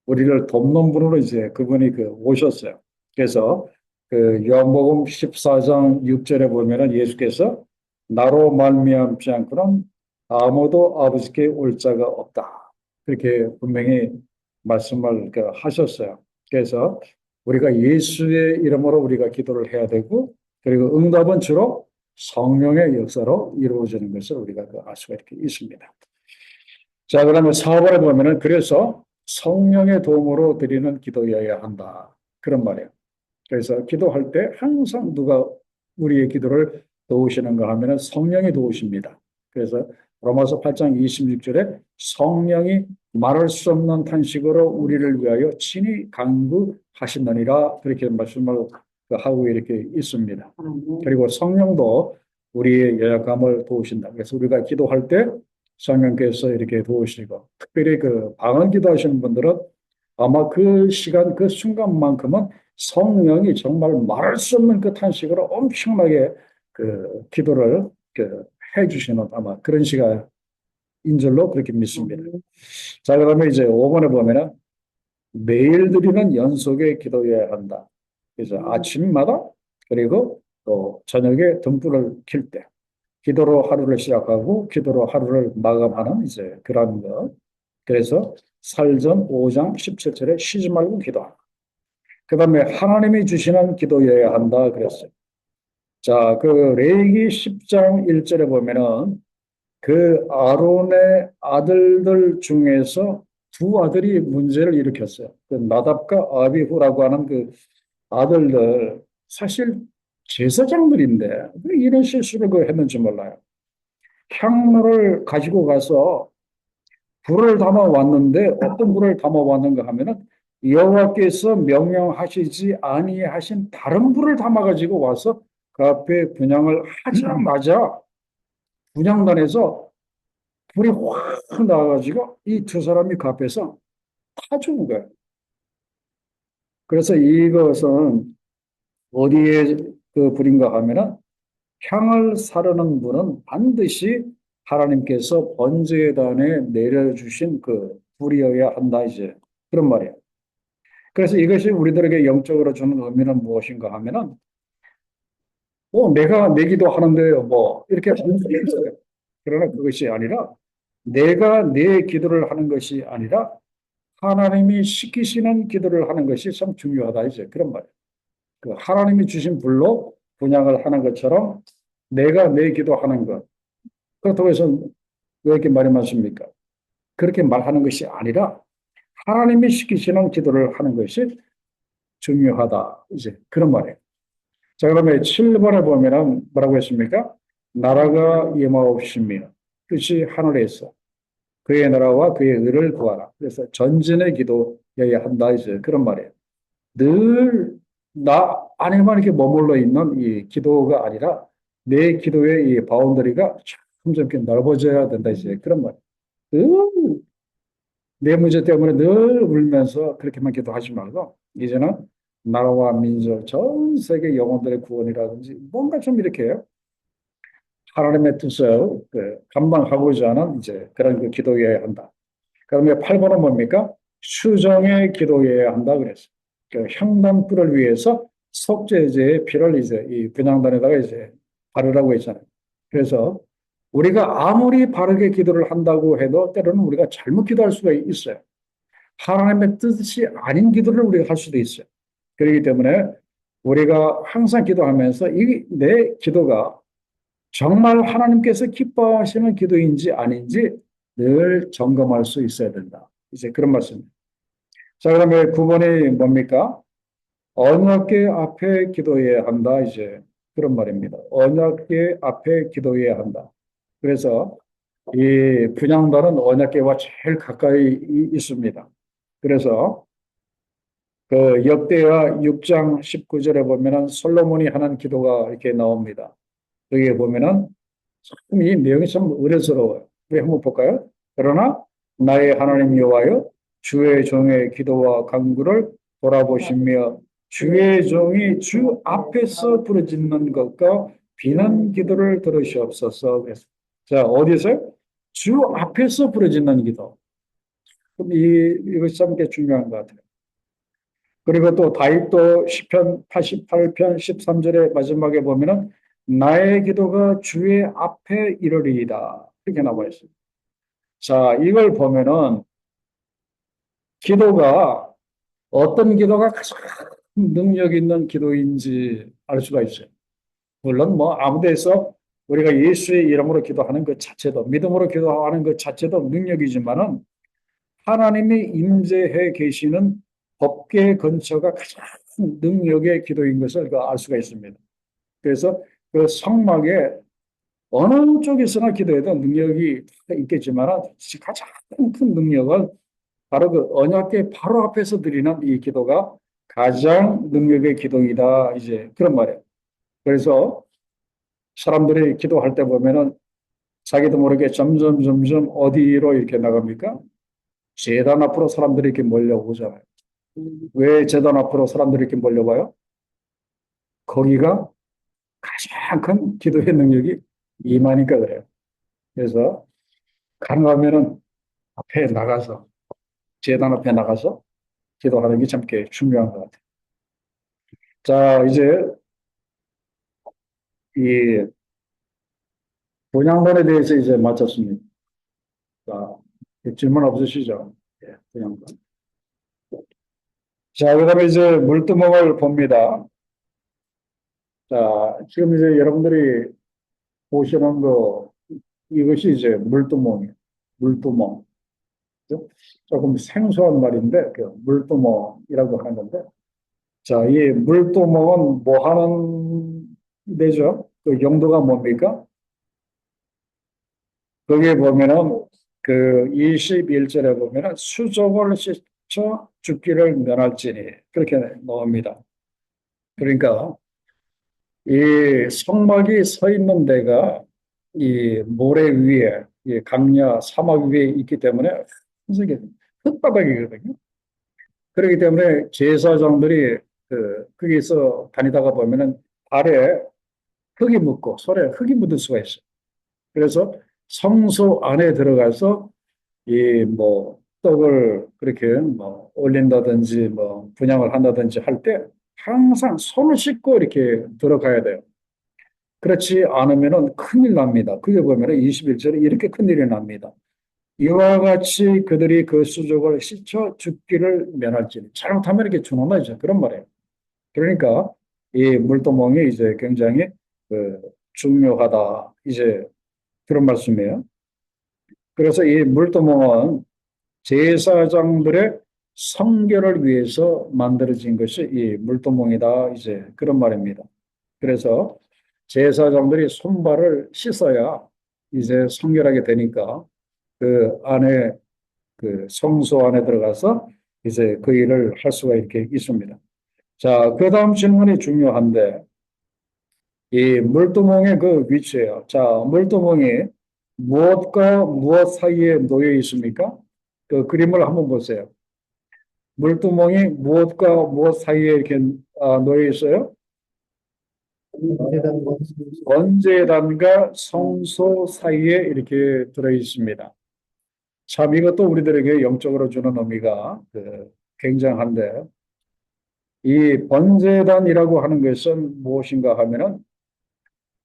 우리를 돕는 분으로 이제 그분이 오셨어요. 그래서 요한복음 14장 6절에 보면은 예수께서 나로 말미암지 않고는 아무도 아버지께 올 자가 없다. 그렇게 분명히 말씀을 하셨어요. 그래서 우리가 예수의 이름으로 우리가 기도를 해야 되고 그리고 응답은 주로 성령의 역사로 이루어지는 것을 우리가 알 수가 이렇게 있습니다. 자, 그러면 4번에 보면은 그래서 성령의 도움으로 드리는 기도여야 한다. 그런 말이에요. 그래서 기도할 때 항상 누가 우리의 기도를 도우시는가 하면은 성령이 도우십니다. 그래서 로마서 8장 26절에 성령이 말할 수 없는 탄식으로 우리를 위하여 친히 간구하시느니라 그렇게 말씀을 하고 이렇게 있습니다. 그리고 성령도 우리의 연약함을 도우신다. 그래서 우리가 기도할 때 성령께서 이렇게 도우시고 특별히 그 방언 기도하시는 분들은 아마 그 시간 그 순간만큼은 성령이 정말 말할 수 없는 그 탄식으로 엄청나게 그 기도를 해주시는 아마 그런 시간인 줄로 그렇게 믿습니다. 자, 그다음에 이제 5번에 보면은 매일 드리는 연속의 기도해야 한다. 그래서 아침마다 그리고 또 저녁에 등불을 켤 때 기도로 하루를 시작하고 기도로 하루를 마감하는 이제 그런 것. 그래서 살전 5장 17절에 쉬지 말고 기도하라. 그다음에 하나님이 주시는 기도해야 한다 그랬어요. 자, 그 레위기 10장 1절에 보면은 그 아론의 아들들 중에서 두 아들이 문제를 일으켰어요. 그 나답과 아비후라고 하는 그 아들들 사실 제사장들인데 왜 이런 실수를 했는지 몰라요. 향로를 가지고 가서 불을 담아 왔는데 어떤 불을 담아 왔는가 하면은 여호와께서 명령하시지 아니하신 다른 불을 담아 가지고 와서 그 앞에 분향을 하자마자 분향단에서 불이 확 나와가지고 이 두 사람이 그 앞에서 타 죽은 거예요. 그래서 이것은 어디에 그 불인가 하면은 향을 사르는 불은 반드시 하나님께서 번제단에 내려주신 그 불이어야 한다 이제 그런 말이에요. 그래서 이것이 우리들에게 영적으로 주는 의미는 무엇인가 하면은 내가 내기도 하는데요 뭐 이렇게 하는 게 있어요. 그러나 그것이 아니라 내가 내 기도를 하는 것이 아니라 하나님이 시키시는 기도를 하는 것이 참 중요하다 이제 그런 말이에요. 그 하나님이 주신 불로 분양을 하는 것처럼 내가 내 기도하는 것 그렇다고 해서 왜 이렇게 말이 많습니까? 그렇게 말하는 것이 아니라 하나님이 시키시는 기도를 하는 것이 중요하다 이제 그런 말이에요. 자, 그러면 7번에 보면은 뭐라고 했습니까? 나라가 임하옵시며 뜻이 하늘에서 그의 나라와 그의 의를 구하라. 그래서 전진의 기도여야 한다 이제 그런 말이에요. 늘 나 안에만 이렇게 머물러 있는 이 기도가 아니라 내 기도의 이 바운더리가 점점 이렇게 넓어져야 된다 이제 그런 말이에요. 늘 내 문제 때문에 늘 울면서 그렇게만 기도하지 말고 이제는 나라와 민족 전 세계 영혼들의 구원이라든지 뭔가 좀 이렇게 하나님의 뜻을 감당하고자 하는 이제 그런 그 기도해야 한다. 그다음에 8번은 뭡니까? 수정의 기도해야 한다 그랬어요. 그 향단불을 위해서 속죄제의 피를 이제 이 분향단에다가 이제 바르라고 했잖아요. 그래서 우리가 아무리 바르게 기도를 한다고 해도 때로는 우리가 잘못 기도할 수가 있어요. 하나님의 뜻이 아닌 기도를 우리가 할 수도 있어요. 그렇기 때문에 우리가 항상 기도하면서 이 내 기도가 정말 하나님께서 기뻐하시는 기도인지 아닌지 늘 점검할 수 있어야 된다. 이제 그런 말씀입니다. 자, 그러면 9번이 뭡니까? 언약궤 앞에 기도해야 한다. 이제 그런 말입니다. 언약궤 앞에 기도해야 한다. 그래서 이 분향단은 언약궤와 제일 가까이 있습니다. 그래서 그 역대하 6장 19절에 보면은 솔로몬이 하는 기도가 이렇게 나옵니다. 여기에 보면은 참 이 내용이 참 의뢰스러워요. 우리 한번 볼까요? 그러나 나의 하나님 여호와여 주의 종의 기도와 간구를 돌아보시며 주의 종이 주 앞에서 부르짖는 것과 비난 기도를 들으시옵소서. 자, 어디서요? 주 앞에서 부르짖는 기도. 그럼 이것이 참 중요한 것 같아요. 그리고 또 다윗도 시편 88편 13절의 마지막에 보면은 나의 기도가 주의 앞에 이르리이다. 이렇게 나와 있습니다. 자, 이걸 보면은 기도가 어떤 기도가 가장 능력 있는 기도인지 알 수가 있어요. 물론 뭐 아무 데서 우리가 예수의 이름으로 기도하는 것 자체도 믿음으로 기도하는 것 자체도 능력이지만은 하나님이 임재해 계시는 법궤 근처가 가장 능력의 기도인 것을 알 수가 있습니다. 그래서 그 성막에 어느 쪽에서나 기도해도 능력이 다 있겠지만 가장 큰 능력은 바로 그 언약궤 바로 앞에서 드리는 이 기도가 가장 능력의 기도이다. 이제 그런 말이에요. 그래서 사람들이 기도할 때 보면은 자기도 모르게 점점 어디로 이렇게 나갑니까? 제단 앞으로 사람들이 이렇게 몰려오잖아요. 왜 제단 앞으로 사람들이 이렇게 몰려와요? 거기가 가장 큰 기도의 능력이 임하니까 그래요. 그래서 가능하면은 앞에 나가서 제단 앞에 나가서 기도하는 게 참 중요한 것 같아요. 자, 이제 이 분양론에 대해서 이제 마쳤습니다. 자, 질문 없으시죠? 예, 분양론. 자, 그다음에 이제 물두멍을 봅니다. 자, 지금 이제 여러분들이 보시는 거 이것이 이제 물두멍이에요. 물두멍. 그죠? 조금 생소한 말인데 그 물두멍이라고 하는 건데, 자, 이 물두멍은 뭐 하는 데죠? 그 용도가 뭡니까? 거기에 보면은 그 21절에 보면은 수족을 씻어 죽기를 면할지니 그렇게 나옵니다. 그러니까 이 성막이 서 있는 데가 이 모래 위에, 이 강야 사막 위에 있기 때문에 항상 이게 흙바닥이거든요. 그렇기 때문에 제사장들이 거기서 다니다가 보면은 발에 흙이 묻고 손에 흙이 묻을 수가 있어요. 그래서 성소 안에 들어가서 이 뭐 떡을 그렇게 뭐 올린다든지 뭐 분양을 한다든지 할 때 항상 손을 씻고 이렇게 들어가야 돼요. 그렇지 않으면은 큰일 납니다. 그게 보면은 21절에 이렇게 큰일이 납니다. 이와 같이 그들이 그 수족을 씻어 죽기를 면할지니 잘못하면 이렇게 죽는다죠. 그런 말이에요. 그러니까 이 물도멍이 이제 굉장히 그 중요하다. 이제 그런 말씀이에요. 그래서 이 물도멍은 제사장들의 성결을 위해서 만들어진 것이 이 물도멍이다. 이제 그런 말입니다. 그래서 제사장들이 손발을 씻어야 이제 성결하게 되니까 그 안에 그 성소 안에 들어가서 이제 그 일을 할 수가 이렇게 있습니다. 자, 그 다음 질문이 중요한데 이 물두멍의 그 위치예요. 자, 물두멍이 무엇과 무엇 사이에 놓여 있습니까? 그 그림을 한번 보세요. 물두멍이 무엇과 무엇 사이에 이렇게 놓여 있어요? 번제단과 성소 사이에 이렇게 들어 있습니다. 참 이것도 우리들에게 영적으로 주는 의미가 굉장한데 이 번제단이라고 하는 것은 무엇인가 하면은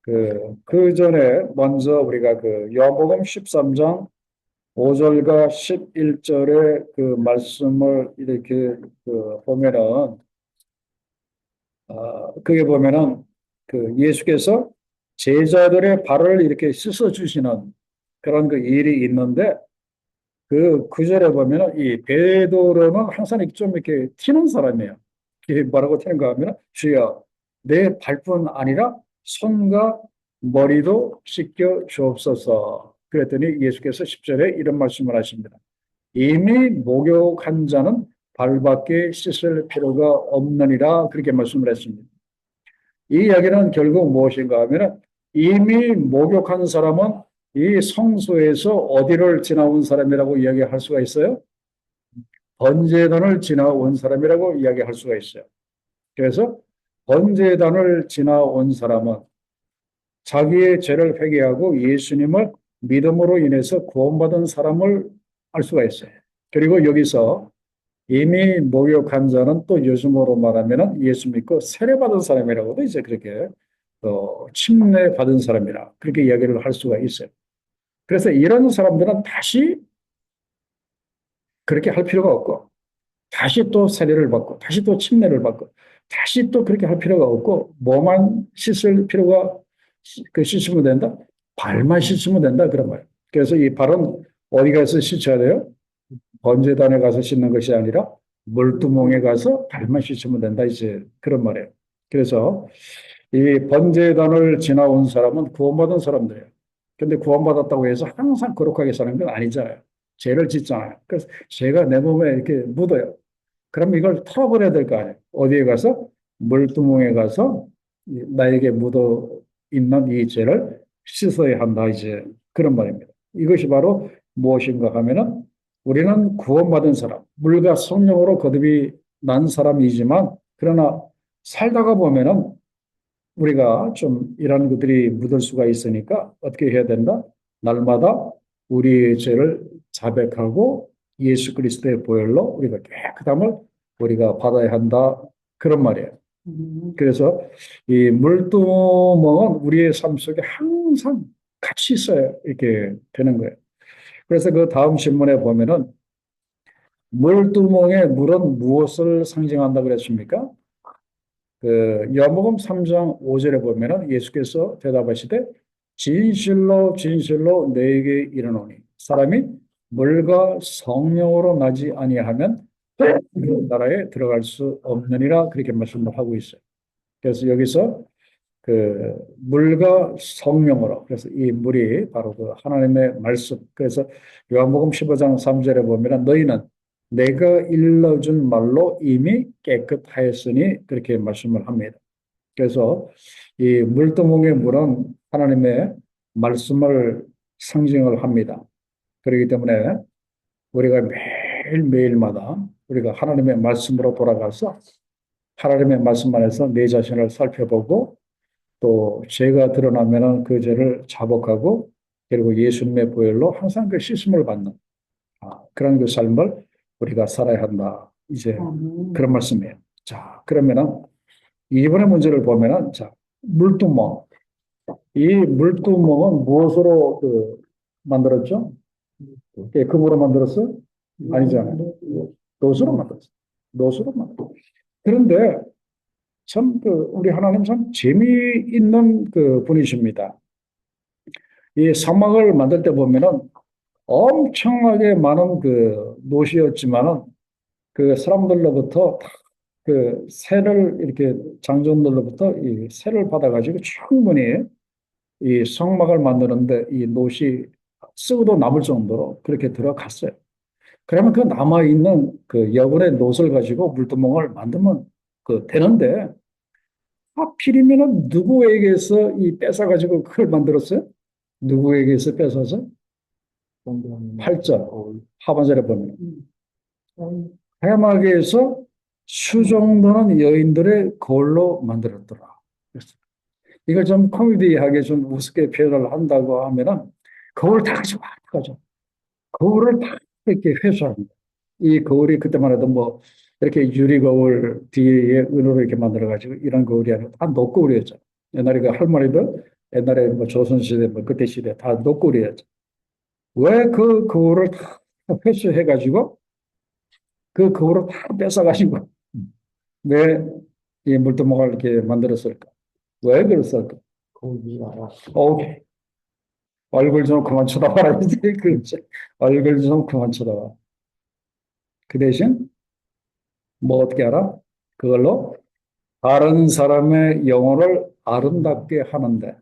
그 전에 먼저 우리가 그 요한복음 13장 5절과 11절의 그 말씀을 이렇게 보면은 그게 보면은 그 예수께서 제자들의 발을 이렇게 씻어 주시는 그런 그 일이 있는데 그 구절에 보면은 이 베드로는 항상 이렇게 좀 이렇게 튀는 사람이에요. 이게 뭐라고 튀는가 하면 주여 내 발뿐 아니라 손과 머리도 씻겨 주옵소서. 그랬더니 예수께서 10절에 이런 말씀을 하십니다. 이미 목욕한 자는 발밖에 씻을 필요가 없느니라 그렇게 말씀을 했습니다. 이 이야기는 결국 무엇인가 하면 이미 목욕한 사람은 이 성소에서 어디를 지나온 사람이라고 이야기할 수가 있어요? 번제단을 지나온 사람이라고 이야기할 수가 있어요. 그래서 번제단을 지나온 사람은 자기의 죄를 회개하고 예수님을 믿음으로 인해서 구원받은 사람을 알 수가 있어요. 그리고 여기서 이미 목욕한 자는 또 요즘으로 말하면 예수 믿고 세례받은 사람이라고도 이제 그렇게 침례받은 사람이라 그렇게 이야기를 할 수가 있어요. 그래서 이런 사람들은 다시 그렇게 할 필요가 없고 다시 또 세례를 받고 다시 또 침례를 받고 다시 또 그렇게 할 필요가 없고 뭐만 씻을 필요가 씻으면 된다? 발만 씻으면 된다 그런 말이에요. 그래서 이 발은 어디 가서 씻어야 돼요? 번제단에 가서 씻는 것이 아니라 물두멍에 가서 발만 씻으면 된다 이제 그런 말이에요. 그래서 이 번제단을 지나온 사람은 구원받은 사람들이에요. 근데 구원받았다고 해서 항상 거룩하게 사는 건 아니잖아요. 죄를 짓잖아요. 그래서 죄가 내 몸에 이렇게 묻어요. 그럼 이걸 털어버려야 될 거 아니에요. 어디에 가서? 물두멍에 가서 나에게 묻어 있는 이 죄를 씻어야 한다. 이제 그런 말입니다. 이것이 바로 무엇인가 하면은 우리는 구원받은 사람, 물과 성령으로 거듭이 난 사람이지만 그러나 살다가 보면은 우리가 좀 이런 것들이 묻을 수가 있으니까 어떻게 해야 된다? 날마다 우리의 죄를 자백하고 예수 그리스도의 보혈로 우리가 깨끗함을 우리가 받아야 한다. 그런 말이에요. 그래서 이 물두멍은 우리의 삶 속에 항상 같이 있어야 이렇게 되는 거예요. 그래서 그 다음 신문에 보면은 물두멍의 물은 무엇을 상징한다 그랬습니까? 그 요한복음 3장 5절에 보면은 예수께서 대답하시되 진실로 진실로 너에게 이르노니 사람이 물과 성령으로 나지 아니하면 그 나라에 들어갈 수 없느니라 그렇게 말씀을 하고 있어요. 그래서 여기서 그 물과 성령으로 그래서 이 물이 바로 그 하나님의 말씀. 그래서 요한복음 15장 3절에 보면 너희는 내가 일러준 말로 이미 깨끗하였으니 그렇게 말씀을 합니다. 그래서 이 물두멍의 물은 하나님의 말씀을 상징을 합니다. 그렇기 때문에 우리가 매일매일마다 우리가 하나님의 말씀으로 돌아가서 하나님의 말씀 안에서 내 자신을 살펴보고 또 죄가 드러나면은 그 죄를 자복하고 그리고 예수님의 보혈로 항상 그 씻음을 받는 그런 그 삶을 우리가 살아야 한다. 이제 그런 말씀이에요. 자, 그러면은 이번의 문제를 보면은 자, 물두멍. 이 물두멍은 무엇으로 그 만들었죠? 금으로 만들었어? 아니잖아요. 노수로 만들었어. 노수로 만들었어. 그런데 참 그 우리 하나님 참 재미있는 그 분이십니다. 이 사막을 만들 때 보면은 엄청나게 많은 그 노시였지만은 그 사람들로부터 그 세를 이렇게 장정들로부터 이 세를 받아가지고 충분히 이 성막을 만드는데 이 노시 쓰고도 남을 정도로 그렇게 들어갔어요. 그러면 그 남아있는 그 여분의 노를 가지고 물두멍을 만들면 그 되는데 하필이면은 누구에게서 이 뺏어가지고 그걸 만들었어요? 누구에게서 뺏어서? 8절 하반절에 보면 해마게에서 수정도는 여인들의 거울로 만들었더라. 이걸 좀 코미디하게 좀 우습게 표현을 한다고 하면은 거울 다 가져. 거울을 다 이렇게 회수합니다. 이 거울이 그때만 해도 뭐 이렇게 유리 거울 뒤에 은으로 이렇게 만들어 가지고 이런 거울이 아니고 다 녹거울이었죠. 옛날에 그 할머니들 옛날에 뭐 조선시대 뭐 그때 시대 다 녹거울이었죠. 왜 그 거울을 다 회수해 가지고 그 거울을 다 뺏어 가지고 왜 이 물두멍을 이렇게 만들었을까? 왜 그랬을까? 오케이. 얼굴 좀 그만 쳐다봐라. 이제 그렇지. 얼굴 좀 그만 쳐다봐. 그 대신 뭐 어떻게 알아? 그걸로 다른 사람의 영혼을 아름답게 하는데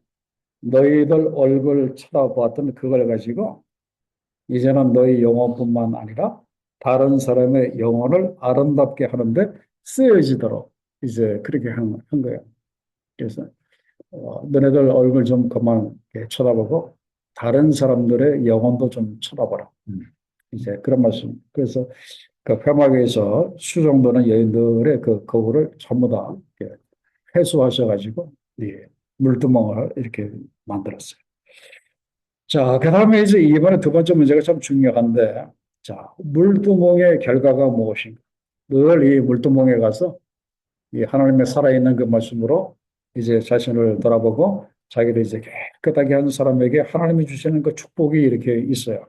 너희들 얼굴 쳐다봤던 그걸 가지고 이제는 너희 영혼뿐만 아니라 다른 사람의 영혼을 아름답게 하는데 쓰여지도록 이제 그렇게 한 거예요. 그래서 너네들 얼굴 좀 그만 쳐다보고 다른 사람들의 영혼도 좀 쳐다보라. 이제 그런 말씀. 그래서 그 폐막에서 수정도는 여인들의 그 거울을 전부 다 이렇게 회수하셔가지고 예, 물두멍을 이렇게 만들었어요. 자, 그 다음에 이제 이번에 두 번째 문제가 참 중요한데, 자, 물두멍의 결과가 무엇인가? 늘 이 물두멍에 가서 이 하나님의 살아있는 그 말씀으로 이제 자신을 돌아보고 자기를 이제 깨끗하게 하는 사람에게 하나님이 주시는 그 축복이 이렇게 있어요.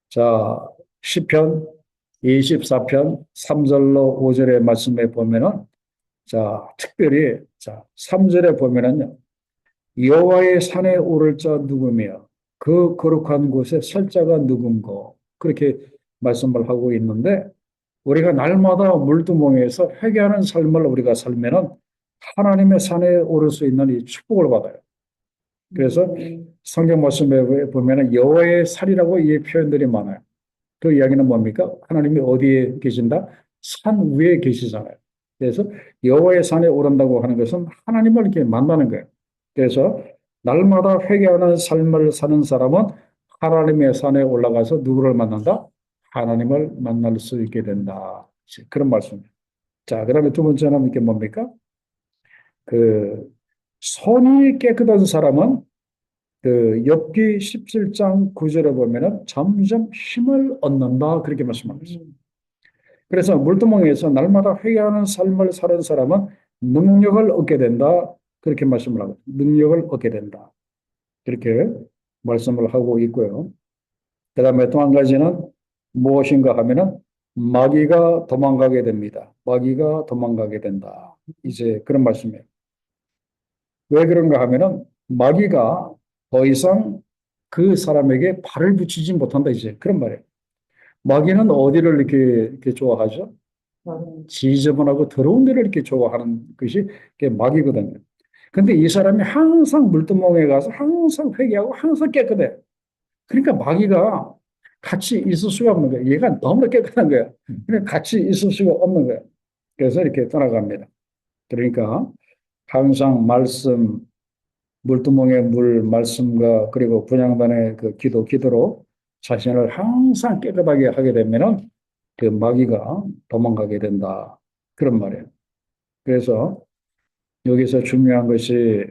자, 시편 24편 3절로 5절의 말씀에 보면은 자, 특별히 자, 3절에 보면은요. 여호와의 산에 오를 자 누구며 그 거룩한 곳에 설 자가 누군고 그렇게 말씀을 하고 있는데 우리가 날마다 물두멍에서 회개하는 삶을 우리가 살면은 하나님의 산에 오를 수 있는 이 축복을 받아요. 그래서 성경 말씀에 보면은 여호와의 산이라고 이 표현들이 많아요. 그 이야기는 뭡니까? 하나님이 어디에 계신다? 산 위에 계시잖아요. 그래서 여호와의 산에 오른다고 하는 것은 하나님을 이렇게 만나는 거예요. 그래서 날마다 회개하는 삶을 사는 사람은 하나님의 산에 올라가서 누구를 만난다? 하나님을 만날 수 있게 된다. 그런 말씀이에요. 자, 그다음에 두 번째는 이게 뭡니까? 그 손이 깨끗한 사람은 그 욥기 17장 9절에 보면은 점점 힘을 얻는다 그렇게 말씀하고 있어요. 그래서 물두멍에서 날마다 회개하는 삶을 사는 사람은 능력을 얻게 된다 그렇게 말씀을 하고 능력을 얻게 된다 그렇게 말씀을 하고 있고요. 그다음에 또 한 가지는 무엇인가 하면은 마귀가 도망가게 됩니다. 마귀가 도망가게 된다. 이제 그런 말씀이에요. 왜 그런가 하면은 마귀가 더 이상 그 사람에게 발을 붙이지 못한다 이제 그런 말이에요. 마귀는 어디를 이렇게 좋아하죠? 지저분하고 더러운 데를 이렇게 좋아하는 것이 그게 마귀거든요. 근데 이 사람이 항상 물두멍에 가서 항상 회개하고 항상 깨끗해. 그러니까 마귀가 같이 있을 수가 없는 거예요. 얘가 너무 깨끗한 거야. 그러니까 같이 있을 수가 없는 거예요. 그래서 이렇게 떠나갑니다. 그러니까 항상 말씀, 물두멍의 물 말씀과 그리고 분향단의 그 기도로 자신을 항상 깨끗하게 하게 되면은 그 마귀가 도망가게 된다. 그런 말이에요. 그래서 여기서 중요한 것이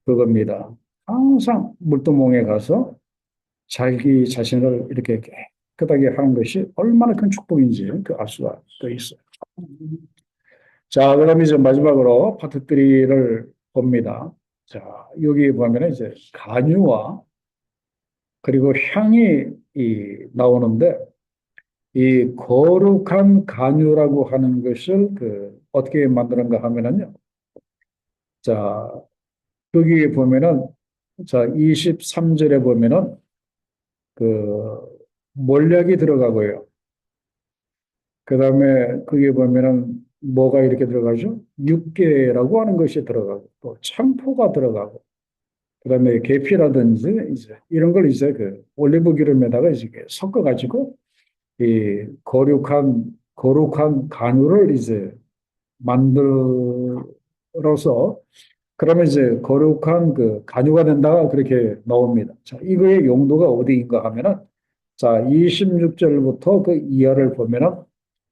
그겁니다. 항상 물두멍에 가서 자기 자신을 이렇게 깨끗하게 하는 것이 얼마나 큰 축복인지 그 알 수가 또 있어요. 자, 그럼 이제 마지막으로 파트 3를 봅니다. 자, 여기 보면 이제 간유와 그리고 향이 나오는데 이 거룩한 간유라고 하는 것을 그 어떻게 만드는가 하면은요. 자, 여기 보면은 자, 23절에 보면은 그 몰약이 들어가고요. 그다음에 거기에 보면은 뭐가 이렇게 들어가죠? 육개라고 하는 것이 들어가고 또 참포가 들어가고 그다음에 계피라든지 이제 이런 걸 이제 그 올리브 기름에다가 이제 섞어 가지고 이 거룩한 간유를 이제 만들어서 그러면 이제 거룩한 그 간유가 된다 그렇게 나옵니다. 자, 이거의 용도가 어디인가 하면은 자, 26절부터 그 이하를 보면은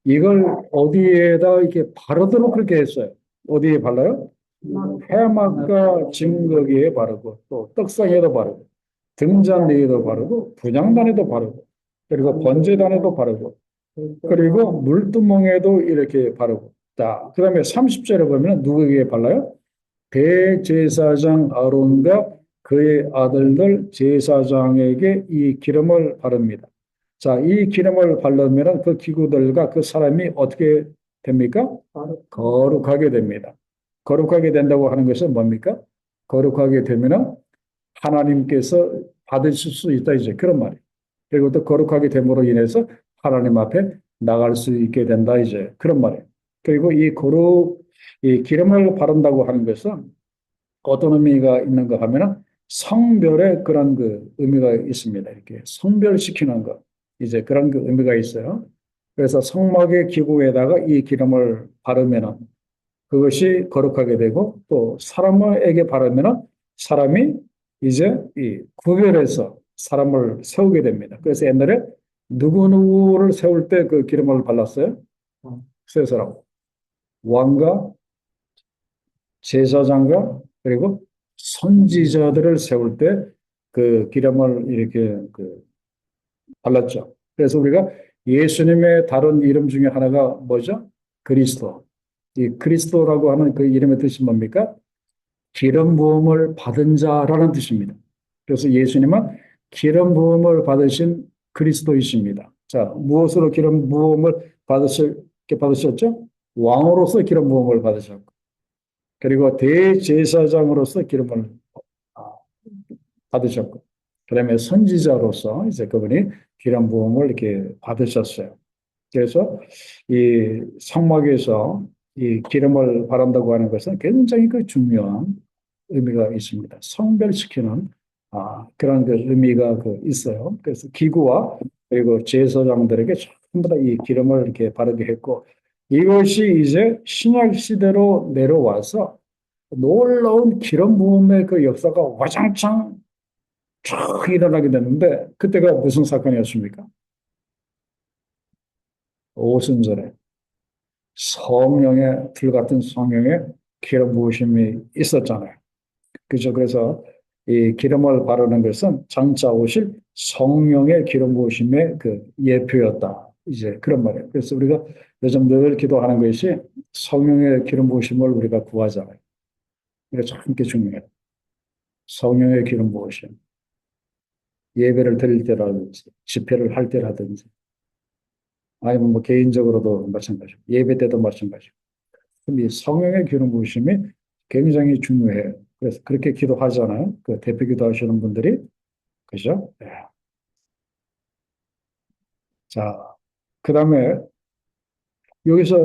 이걸 어디에다 이렇게 바르도록 그렇게 했어요. 어디에 발라요? 해막과 증거기에 바르고 또 떡상에도 바르고 등잔대에도 바르고 분향단에도 바르고 그리고 번제단에도 바르고 그리고 물두멍에도 이렇게 바르고 자, 그다음에 30절에 보면 누구에게 발라요? 대제사장 아론과 그의 아들들 제사장에게 이 기름을 바릅니다. 자, 이 기름을 바르면 그 기구들과 그 사람이 어떻게 됩니까? 거룩하게 됩니다. 거룩하게 된다고 하는 것은 뭡니까? 거룩하게 되면은 하나님께서 받으실 수 있다 이제 그런 말이에요. 그리고 또 거룩하게 됨으로 인해서 하나님 앞에 나갈 수 있게 된다 이제 그런 말이에요. 그리고 이 기름을 바른다고 하는 것은 어떤 의미가 있는가 하면은 성별의 그런 그 의미가 있습니다. 이렇게 성별시키는 것 이제 그런 그 의미가 있어요. 그래서 성막의 기구에다가 이 기름을 바르면은 그것이 거룩하게 되고 또 사람에게 바르면은 사람이 이제 이 구별해서 사람을 세우게 됩니다. 그래서 옛날에 누구누구를 세울 때 그 기름을 발랐어요? 세 사람. 왕과 제사장과 그리고 선지자들을 세울 때 그 기름을 이렇게 그 발랐죠. 그래서 우리가 예수님의 다른 이름 중에 하나가 뭐죠? 그리스도. 이 그리스도라고 하는 그 이름의 뜻이 뭡니까? 기름 부음을 받은 자라는 뜻입니다. 그래서 예수님은 기름 부음을 받으신 그리스도이십니다. 자, 무엇으로 기름 부음을 받으셨죠? 왕으로서 기름 부음을 받으셨고, 그리고 대제사장으로서 기름을 받으셨고, 그다음에 선지자로서 이제 그분이 기름 부음을 이렇게 받으셨어요. 그래서 이 성막에서 이 기름을 바른다고 하는 것은 굉장히 그 중요한 의미가 있습니다. 성별시키는 그런 그 의미가 그 있어요. 그래서 기구와 그리고 제사장들에게 전부 다 이 기름을 이렇게 바르게 했고 이것이 이제 신약 시대로 내려와서 놀라운 기름 부음의 그 역사가 와장창 쫙 일어나게 됐는데 그때가 무슨 사건이었습니까? 오순절에 성령의 불같은 성령의 기름 부으심이 있었잖아요. 그죠? 그래서 이 기름을 바르는 것은 장차 오실 성령의 기름 부으심의 그 예표였다. 이제 그런 말이에요. 그래서 우리가 요즘 늘 기도하는 것이 성령의 기름 부으심을 우리가 구하잖아요. 이게 참 게 중요해요. 성령의 기름 부으심. 예배를 드릴 때라든지 집회를 할 때라든지 아니면 뭐 개인적으로도 마찬가지고 예배 때도 마찬가지고 이 성령의 기름 부으심이 굉장히 중요해요. 그래서 그렇게 기도하잖아요. 그 대표 기도하시는 분들이 그죠? 네. 자, 그다음에 여기서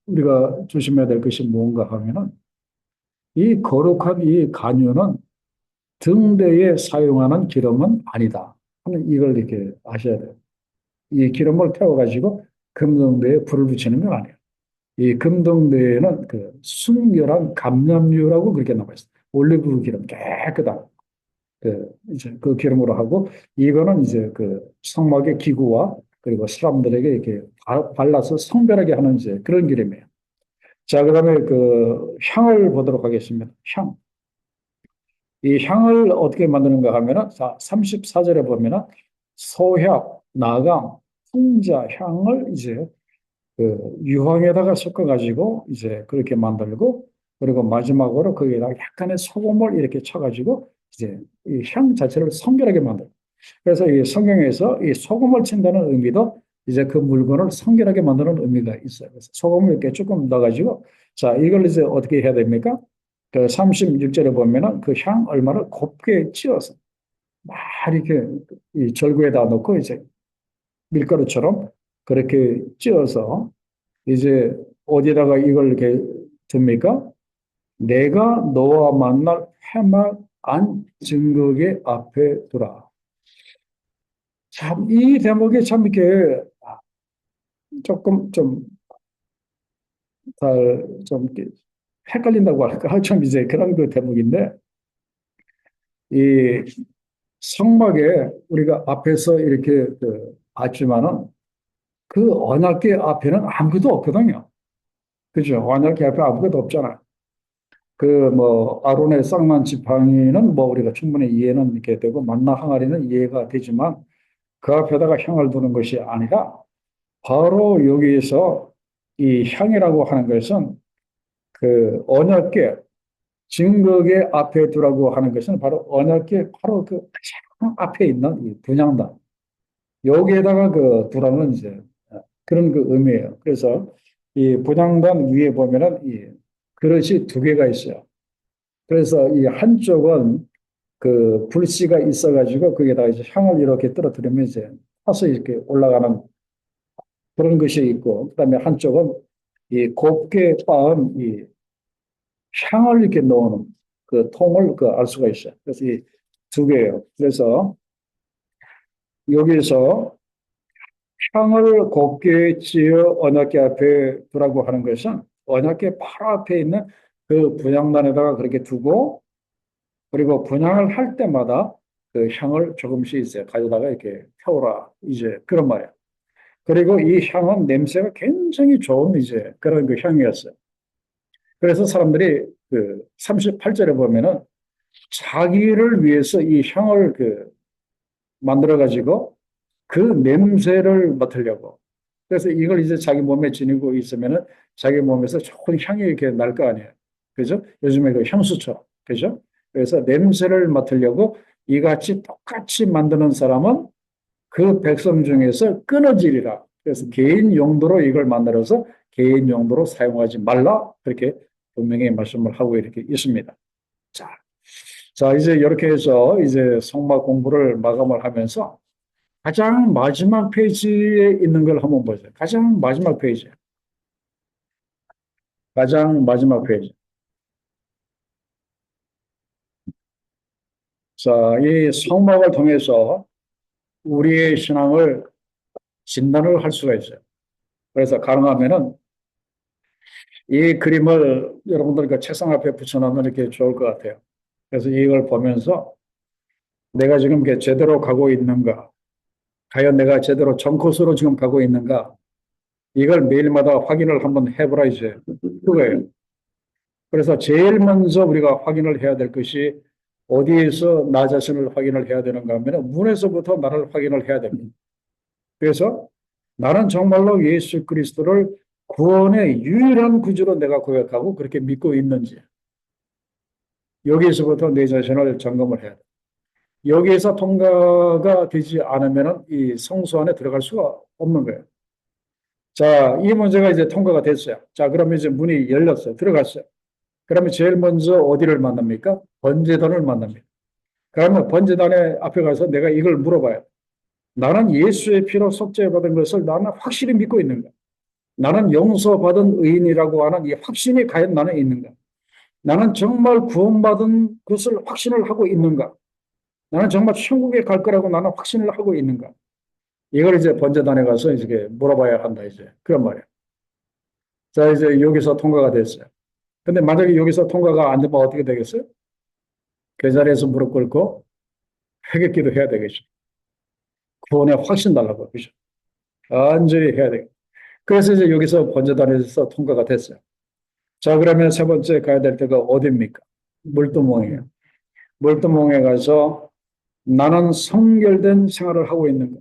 우리가 조심해야 될 것이 뭔가 하면은 이 거룩한 이 간유는 등대에 사용하는 기름은 아니다. 하는 이걸 이렇게 아셔야 돼요. 이 기름을 태워가지고 금등대에 불을 붙이는 건 아니에요. 이 금등대에는 그 순결한 감람유라고 그렇게 나와 있어요. 올리브 기름 깨끗한 이제 그 기름으로 하고 이거는 이제 그 성막의 기구와 그리고 사람들에게 이렇게 발라서 성별하게 하는 이제 그런 기름이에요. 자, 그다음에 그 향을 보도록 하겠습니다. 향. 이 향을 어떻게 만드는가 하면은 34절에 보면은 소향, 나감, 풍자 향을 이제 그 유황에다가 섞어가지고 이제 그렇게 만들고 그리고 마지막으로 거기에다가 약간의 소금을 이렇게 쳐가지고 이제 이 향 자체를 성결하게 만들고 그래서 이 성경에서 이 소금을 친다는 의미도 이제 그 물건을 성결하게 만드는 의미가 있어요. 그래서 소금을 이렇게 조금 넣어가지고 자 이걸 이제 어떻게 해야 됩니까? 그 36절에 보면은 그 향 얼마를 곱게 찧어서 막 이렇게 이 절구에다 넣고 이제 밀가루처럼 그렇게 찧어서 이제 어디다가 이걸 이렇게 듭니까? 내가 너와 만날 회막 안 증거계 앞에 두라. 참, 이 대목이 참 이렇게 조금 좀, 좀 이렇게 헷갈린다고 할까? 좀 이제 그런 그 대목인데, 이 성막에 우리가 앞에서 이렇게 봤지만은 그 언약궤 앞에는 아무것도 없거든요. 그죠? 언약궤 앞에 아무것도 없잖아요. 그 뭐 아론의 쌍난 지팡이는 뭐 우리가 충분히 이해는 이렇게 되고 만나 항아리는 이해가 되지만 그 앞에다가 향을 두는 것이 아니라 바로 여기에서 이 향이라고 하는 것은 그 언약궤 증거궤 앞에 두라고 하는 것은 바로 언약궤 바로 그 가장 앞에 있는 이 분향단 여기에다가 그 두라는 이제 그런 그 의미예요. 그래서 이 분향단 위에 보면은 이 그릇이 두 개가 있어요. 그래서 이 한쪽은 그 불씨가 있어가지고 거기에다가 이제 향을 이렇게 떨어뜨리면 이제 타서 이렇게 올라가는 그런 것이 있고, 그다음에 한쪽은 이 곱게 빻은 이 향을 이렇게 넣는 그 통을 그 알 수가 있어요. 그래서 이 두 개예요. 그래서 여기서 향을 곱게 찌어 언약궤 앞에 두라고 하는 것은 언약궤 바로 앞에 있는 그 분향단에다가 그렇게 두고 그리고 분향을 할 때마다 그 향을 조금씩 이제 가져다가 이렇게 태우라 이제 그런 말이에요. 그리고 이 향은 냄새가 굉장히 좋은 이제 그런 그 향이었어요. 그래서 사람들이 그 38절에 보면은 자기를 위해서 이 향을 그 만들어 가지고 그 냄새를 맡으려고. 그래서 이걸 이제 자기 몸에 지니고 있으면은 자기 몸에서 좋은 향이 이렇게 날 거 아니에요. 그죠? 요즘에 그 향수처럼. 그죠? 그래서 냄새를 맡으려고 이같이 똑같이 만드는 사람은 그 백성 중에서 끊어지리라. 그래서 개인 용도로 이걸 만들어서 개인 용도로 사용하지 말라. 그렇게 분명히 말씀을 하고 이렇게 있습니다. 자, 자, 이제 이렇게 해서 이제 성막 공부를 마감을 하면서 가장 마지막 페이지에 있는 걸 한번 보죠. 가장 마지막 페이지. 가장 마지막 페이지. 자, 이 성막을 통해서 우리의 신앙을 진단을 할 수가 있어요. 그래서 가능하면은 이 그림을 여러분들 그 책상 앞에 붙여놓으면 이렇게 좋을 것 같아요. 그래서 이걸 보면서 내가 지금 이게 제대로 가고 있는가, 과연 내가 제대로 정코스로 지금 가고 있는가, 이걸 매일마다 확인을 한번 해보라 이제 그거예요. 그래서 제일 먼저 우리가 확인을 해야 될 것이 어디에서 나 자신을 확인을 해야 되는가 하면 문에서부터 나를 확인을 해야 됩니다. 그래서 나는 정말로 예수 그리스도를 구원의 유일한 구주로 내가 고백하고 그렇게 믿고 있는지 여기에서부터 내 자신을 점검을 해야 돼. 여기에서 통과가 되지 않으면 이 성소 안에 들어갈 수가 없는 거예요. 자, 이 문제가 이제 통과가 됐어요. 자, 그러면 이제 문이 열렸어요. 들어갔어요. 그러면 제일 먼저 어디를 만납니까? 번제단을 만납니다. 그러면 번제단의 앞에 가서 내가 이걸 물어봐요. 나는 예수의 피로 속죄받은 것을 나는 확실히 믿고 있는가? 나는 용서받은 의인이라고 하는 이 확신이 과연 나는 있는가? 나는 정말 구원받은 것을 확신을 하고 있는가? 나는 정말 천국에 갈 거라고 나는 확신을 하고 있는가? 이걸 이제 번제단에 가서 이제 물어봐야 한다, 이제. 그런 말이에요. 자, 이제 여기서 통과가 됐어요. 근데 만약에 여기서 통과가 안 되면 어떻게 되겠어요? 그 자리에서 무릎 꿇고 회개기도 해야 되겠죠. 구원의 확신 달라고, 그죠? 완전히 해야 되겠죠. 그래서 이제 여기서 번제단에서 통과가 됐어요. 자, 그러면 세 번째 가야 될 때가 어디입니까? 물두멍이에요. 물두멍에 가서 나는 성결된 생활을 하고 있는가?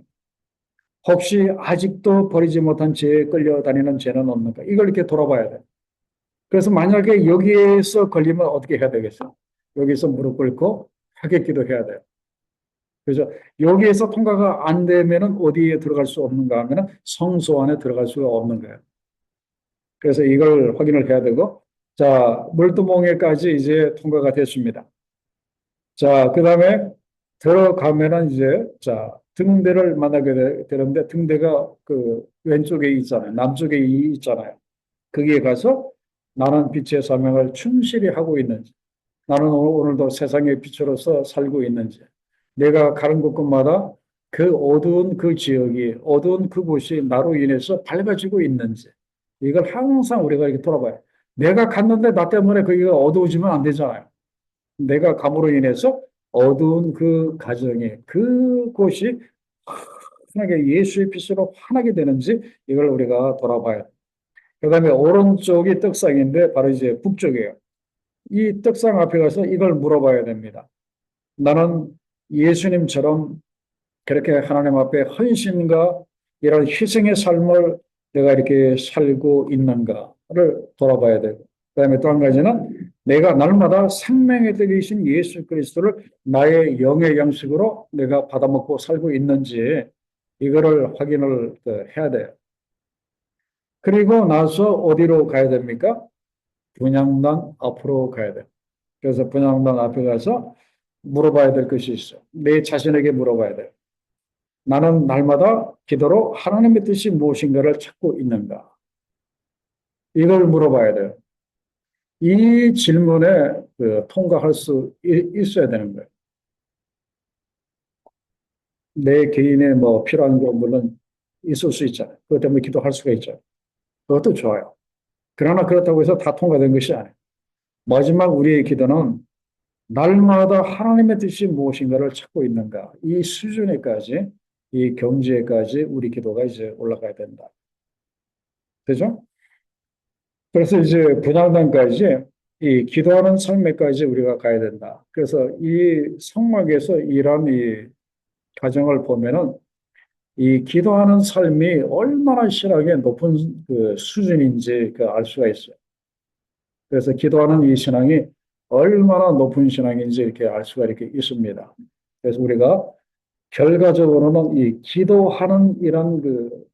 혹시 아직도 버리지 못한 죄에 끌려다니는 죄는 없는가? 이걸 이렇게 돌아봐야 돼요. 그래서 만약에 여기에서 걸리면 어떻게 해야 되겠어요? 여기서 무릎 꿇고 회개기도 해야 돼요. 그래서 여기에서 통과가 안 되면은 어디에 들어갈 수 없는가 하면은 성소 안에 들어갈 수가 없는 거예요. 그래서 이걸 확인을 해야 되고, 자, 물두멍에까지 이제 통과가 됐습니다. 자, 그 다음에 들어가면은 이제, 자, 등대를 만나게 되는데, 등대가 그 왼쪽에 있잖아요. 남쪽에 있잖아요. 거기에 가서 나는 빛의 사명을 충실히 하고 있는지, 나는 오늘도 세상의 빛으로서 살고 있는지, 내가 가는 곳곳마다 그 어두운 그 지역이, 어두운 그곳이 나로 인해서 밝아지고 있는지, 이걸 항상 우리가 이렇게 돌아봐요. 내가 갔는데 나 때문에 거기가 어두워지면 안 되잖아요. 내가 감으로 인해서 어두운 그 가정에 그곳이 환하게 예수의 빛으로 환하게 되는지 이걸 우리가 돌아봐야 돼요. 그 다음에 오른쪽이 떡상인데 바로 이제 북쪽이에요. 이 떡상 앞에 가서 이걸 물어봐야 됩니다. 나는 예수님처럼 그렇게 하나님 앞에 헌신과 이런 희생의 삶을 내가 이렇게 살고 있는가를 돌아봐야 되고, 그다음에 또 한 가지는 내가 날마다 생명의 떡이신 예수 그리스도를 나의 영의 양식으로 내가 받아먹고 살고 있는지 이거를 확인을 해야 돼요. 그리고 나서 어디로 가야 됩니까? 분향단 앞으로 가야 돼요. 그래서 분향단 앞에 가서 물어봐야 될 것이 있어. 내 자신에게 물어봐야 돼요. 나는 날마다 기도로 하나님의 뜻이 무엇인가를 찾고 있는가? 이걸 물어봐야 돼요. 이 질문에 통과할 수 있어야 되는 거예요. 내 개인의 뭐 필요한 거 물론 있을 수 있잖아요. 그것 때문에 기도할 수가 있죠. 그것도 좋아요. 그러나 그렇다고 해서 다 통과된 것이 아니에요. 마지막 우리의 기도는 날마다 하나님의 뜻이 무엇인가를 찾고 있는가? 이 수준에까지, 이 경지에까지 우리 기도가 이제 올라가야 된다. 그죠? 그래서 이제 분향단까지 이 기도하는 삶에까지 우리가 가야 된다. 그래서 이 성막에서 이런 이 과정을 보면은 이 기도하는 삶이 얼마나 신앙의 높은 그 수준인지 그 알 수가 있어요. 그래서 기도하는 이 신앙이 얼마나 높은 신앙인지 이렇게 알 수가 이렇게 있습니다. 그래서 우리가 결과적으로는 이 기도하는 이런 그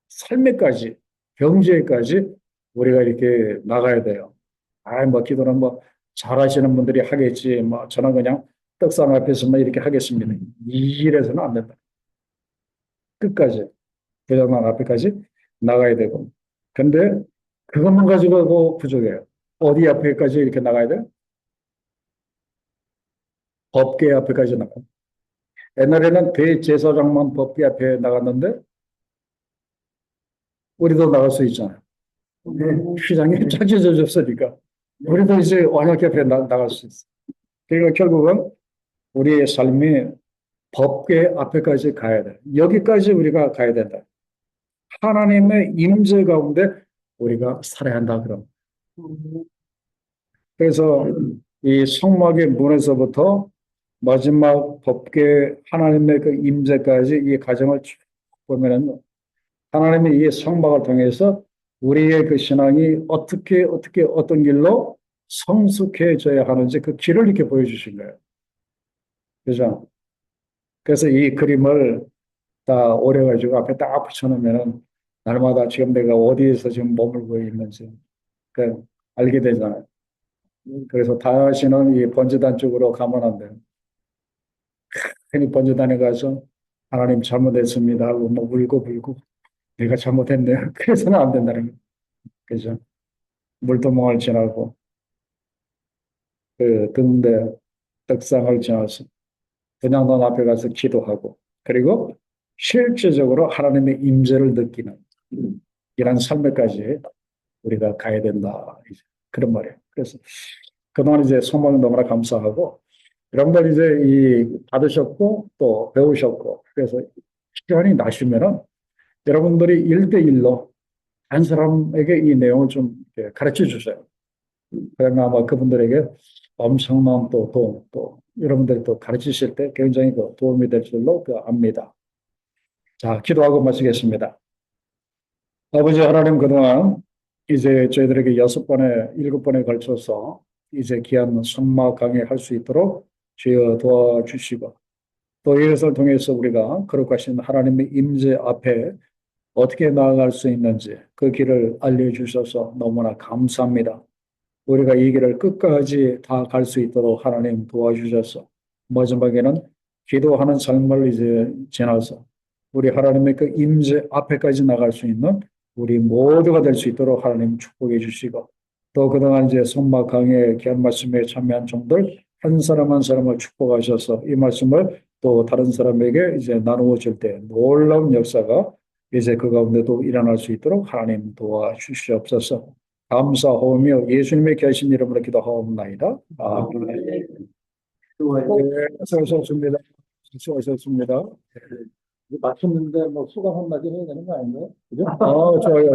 삶에까지, 경지에까지 우리가 이렇게 나가야 돼요. 뭐 기도는 뭐 잘하시는 분들이 하겠지. 뭐 저는 그냥 떡상 앞에서만 이렇게 하겠습니다. 이 일에서는 안 된다. 끝까지, 대장만 앞에까지 나가야 되고. 근데 그것만 가지고도 부족해요. 어디 앞에까지 이렇게 나가야 돼요? 법계 앞에까지 나가요. 옛날에는 대제사장만 법계 앞에 나갔는데 우리도 나갈 수 있잖아요. 휘장이 짜져졌으니까 우리도 이제 왕역 앞에 나갈 수 있어요. 그러니까 결국은 우리의 삶이 법계 앞에까지 가야 돼. 여기까지 우리가 가야 된다. 하나님의 임재 가운데 우리가 살아야 한다. 그럼. 그래서 이 성막의 문에서부터 마지막 법계 하나님의 그 임재까지 이 과정을 쭉 보면은 하나님의 이 성막을 통해서 우리의 그 신앙이 어떻게 어떤 길로 성숙해져야 하는지 그 길을 이렇게 보여주신 거예요. 그죠? 그래서 이 그림을 딱 오려가지고 앞에 딱 붙여놓으면은 날마다 지금 내가 어디에서 지금 머물고 있는지 그 알게 되잖아요. 그래서 다시는 이 번제단 쪽으로 가면 안 돼요. 괜히 번제단에 가서 하나님 잘못했습니다 하고 뭐 울고 내가 잘못했네요. 그래서는 안 된다는 거예요. 그죠? 물도멍을 지나고 그 등대 떡상을 지나서 그냥 넌 앞에 가서 기도하고 그리고 실제적으로 하나님의 임재를 느끼는 이런 삶에까지 우리가 가야 된다. 이제 그런 말이에요. 그래서 그동안 이제 소망 너무나 감사하고 여러분들 이제 이 받으셨고 또 배우셨고 그래서 시간이 나시면은 여러분들이 일대일로 한 사람에게 이 내용을 좀 가르쳐 주세요. 그러면 아마 그분들에게 엄청난 또 도움, 또 여러분들이 또 가르치실 때 굉장히 그 도움이 될 줄로 그 압니다. 자, 기도하고 마치겠습니다. 아버지 하나님 그동안 이제 저희들에게 6번에 7번에 걸쳐서 이제 귀한 선막 강의할 수 있도록 주여 도와주시고 또 이것을 통해서 우리가 거룩하신 하나님의 임재 앞에 어떻게 나아갈 수 있는지 그 길을 알려주셔서 너무나 감사합니다. 우리가 이 길을 끝까지 다 갈 수 있도록 하나님 도와주셔서 마지막에는 기도하는 삶을 이제 지나서 우리 하나님의 그 임재 앞에까지 나갈 수 있는 우리 모두가 될 수 있도록 하나님 축복해 주시고 또 그동안 이제 손막 강의 귀한 말씀에 참여한 종들 한 사람 한 사람을 축복하셔서 이 말씀을 또 다른 사람에게 이제 나누어 줄 때 놀라운 역사가 이제 그 가운데도 일어날 수 있도록 하나님 도와주시옵소서. 감사하오며 예수님의 계신 이름으로 기도하옵나이다. 아멘. 네, 수고하셨습니다. 수고하셨습니다. 맞췄는데 뭐 소감 한마디 해야 되는 거 아닌가요? 그죠? 좋아요.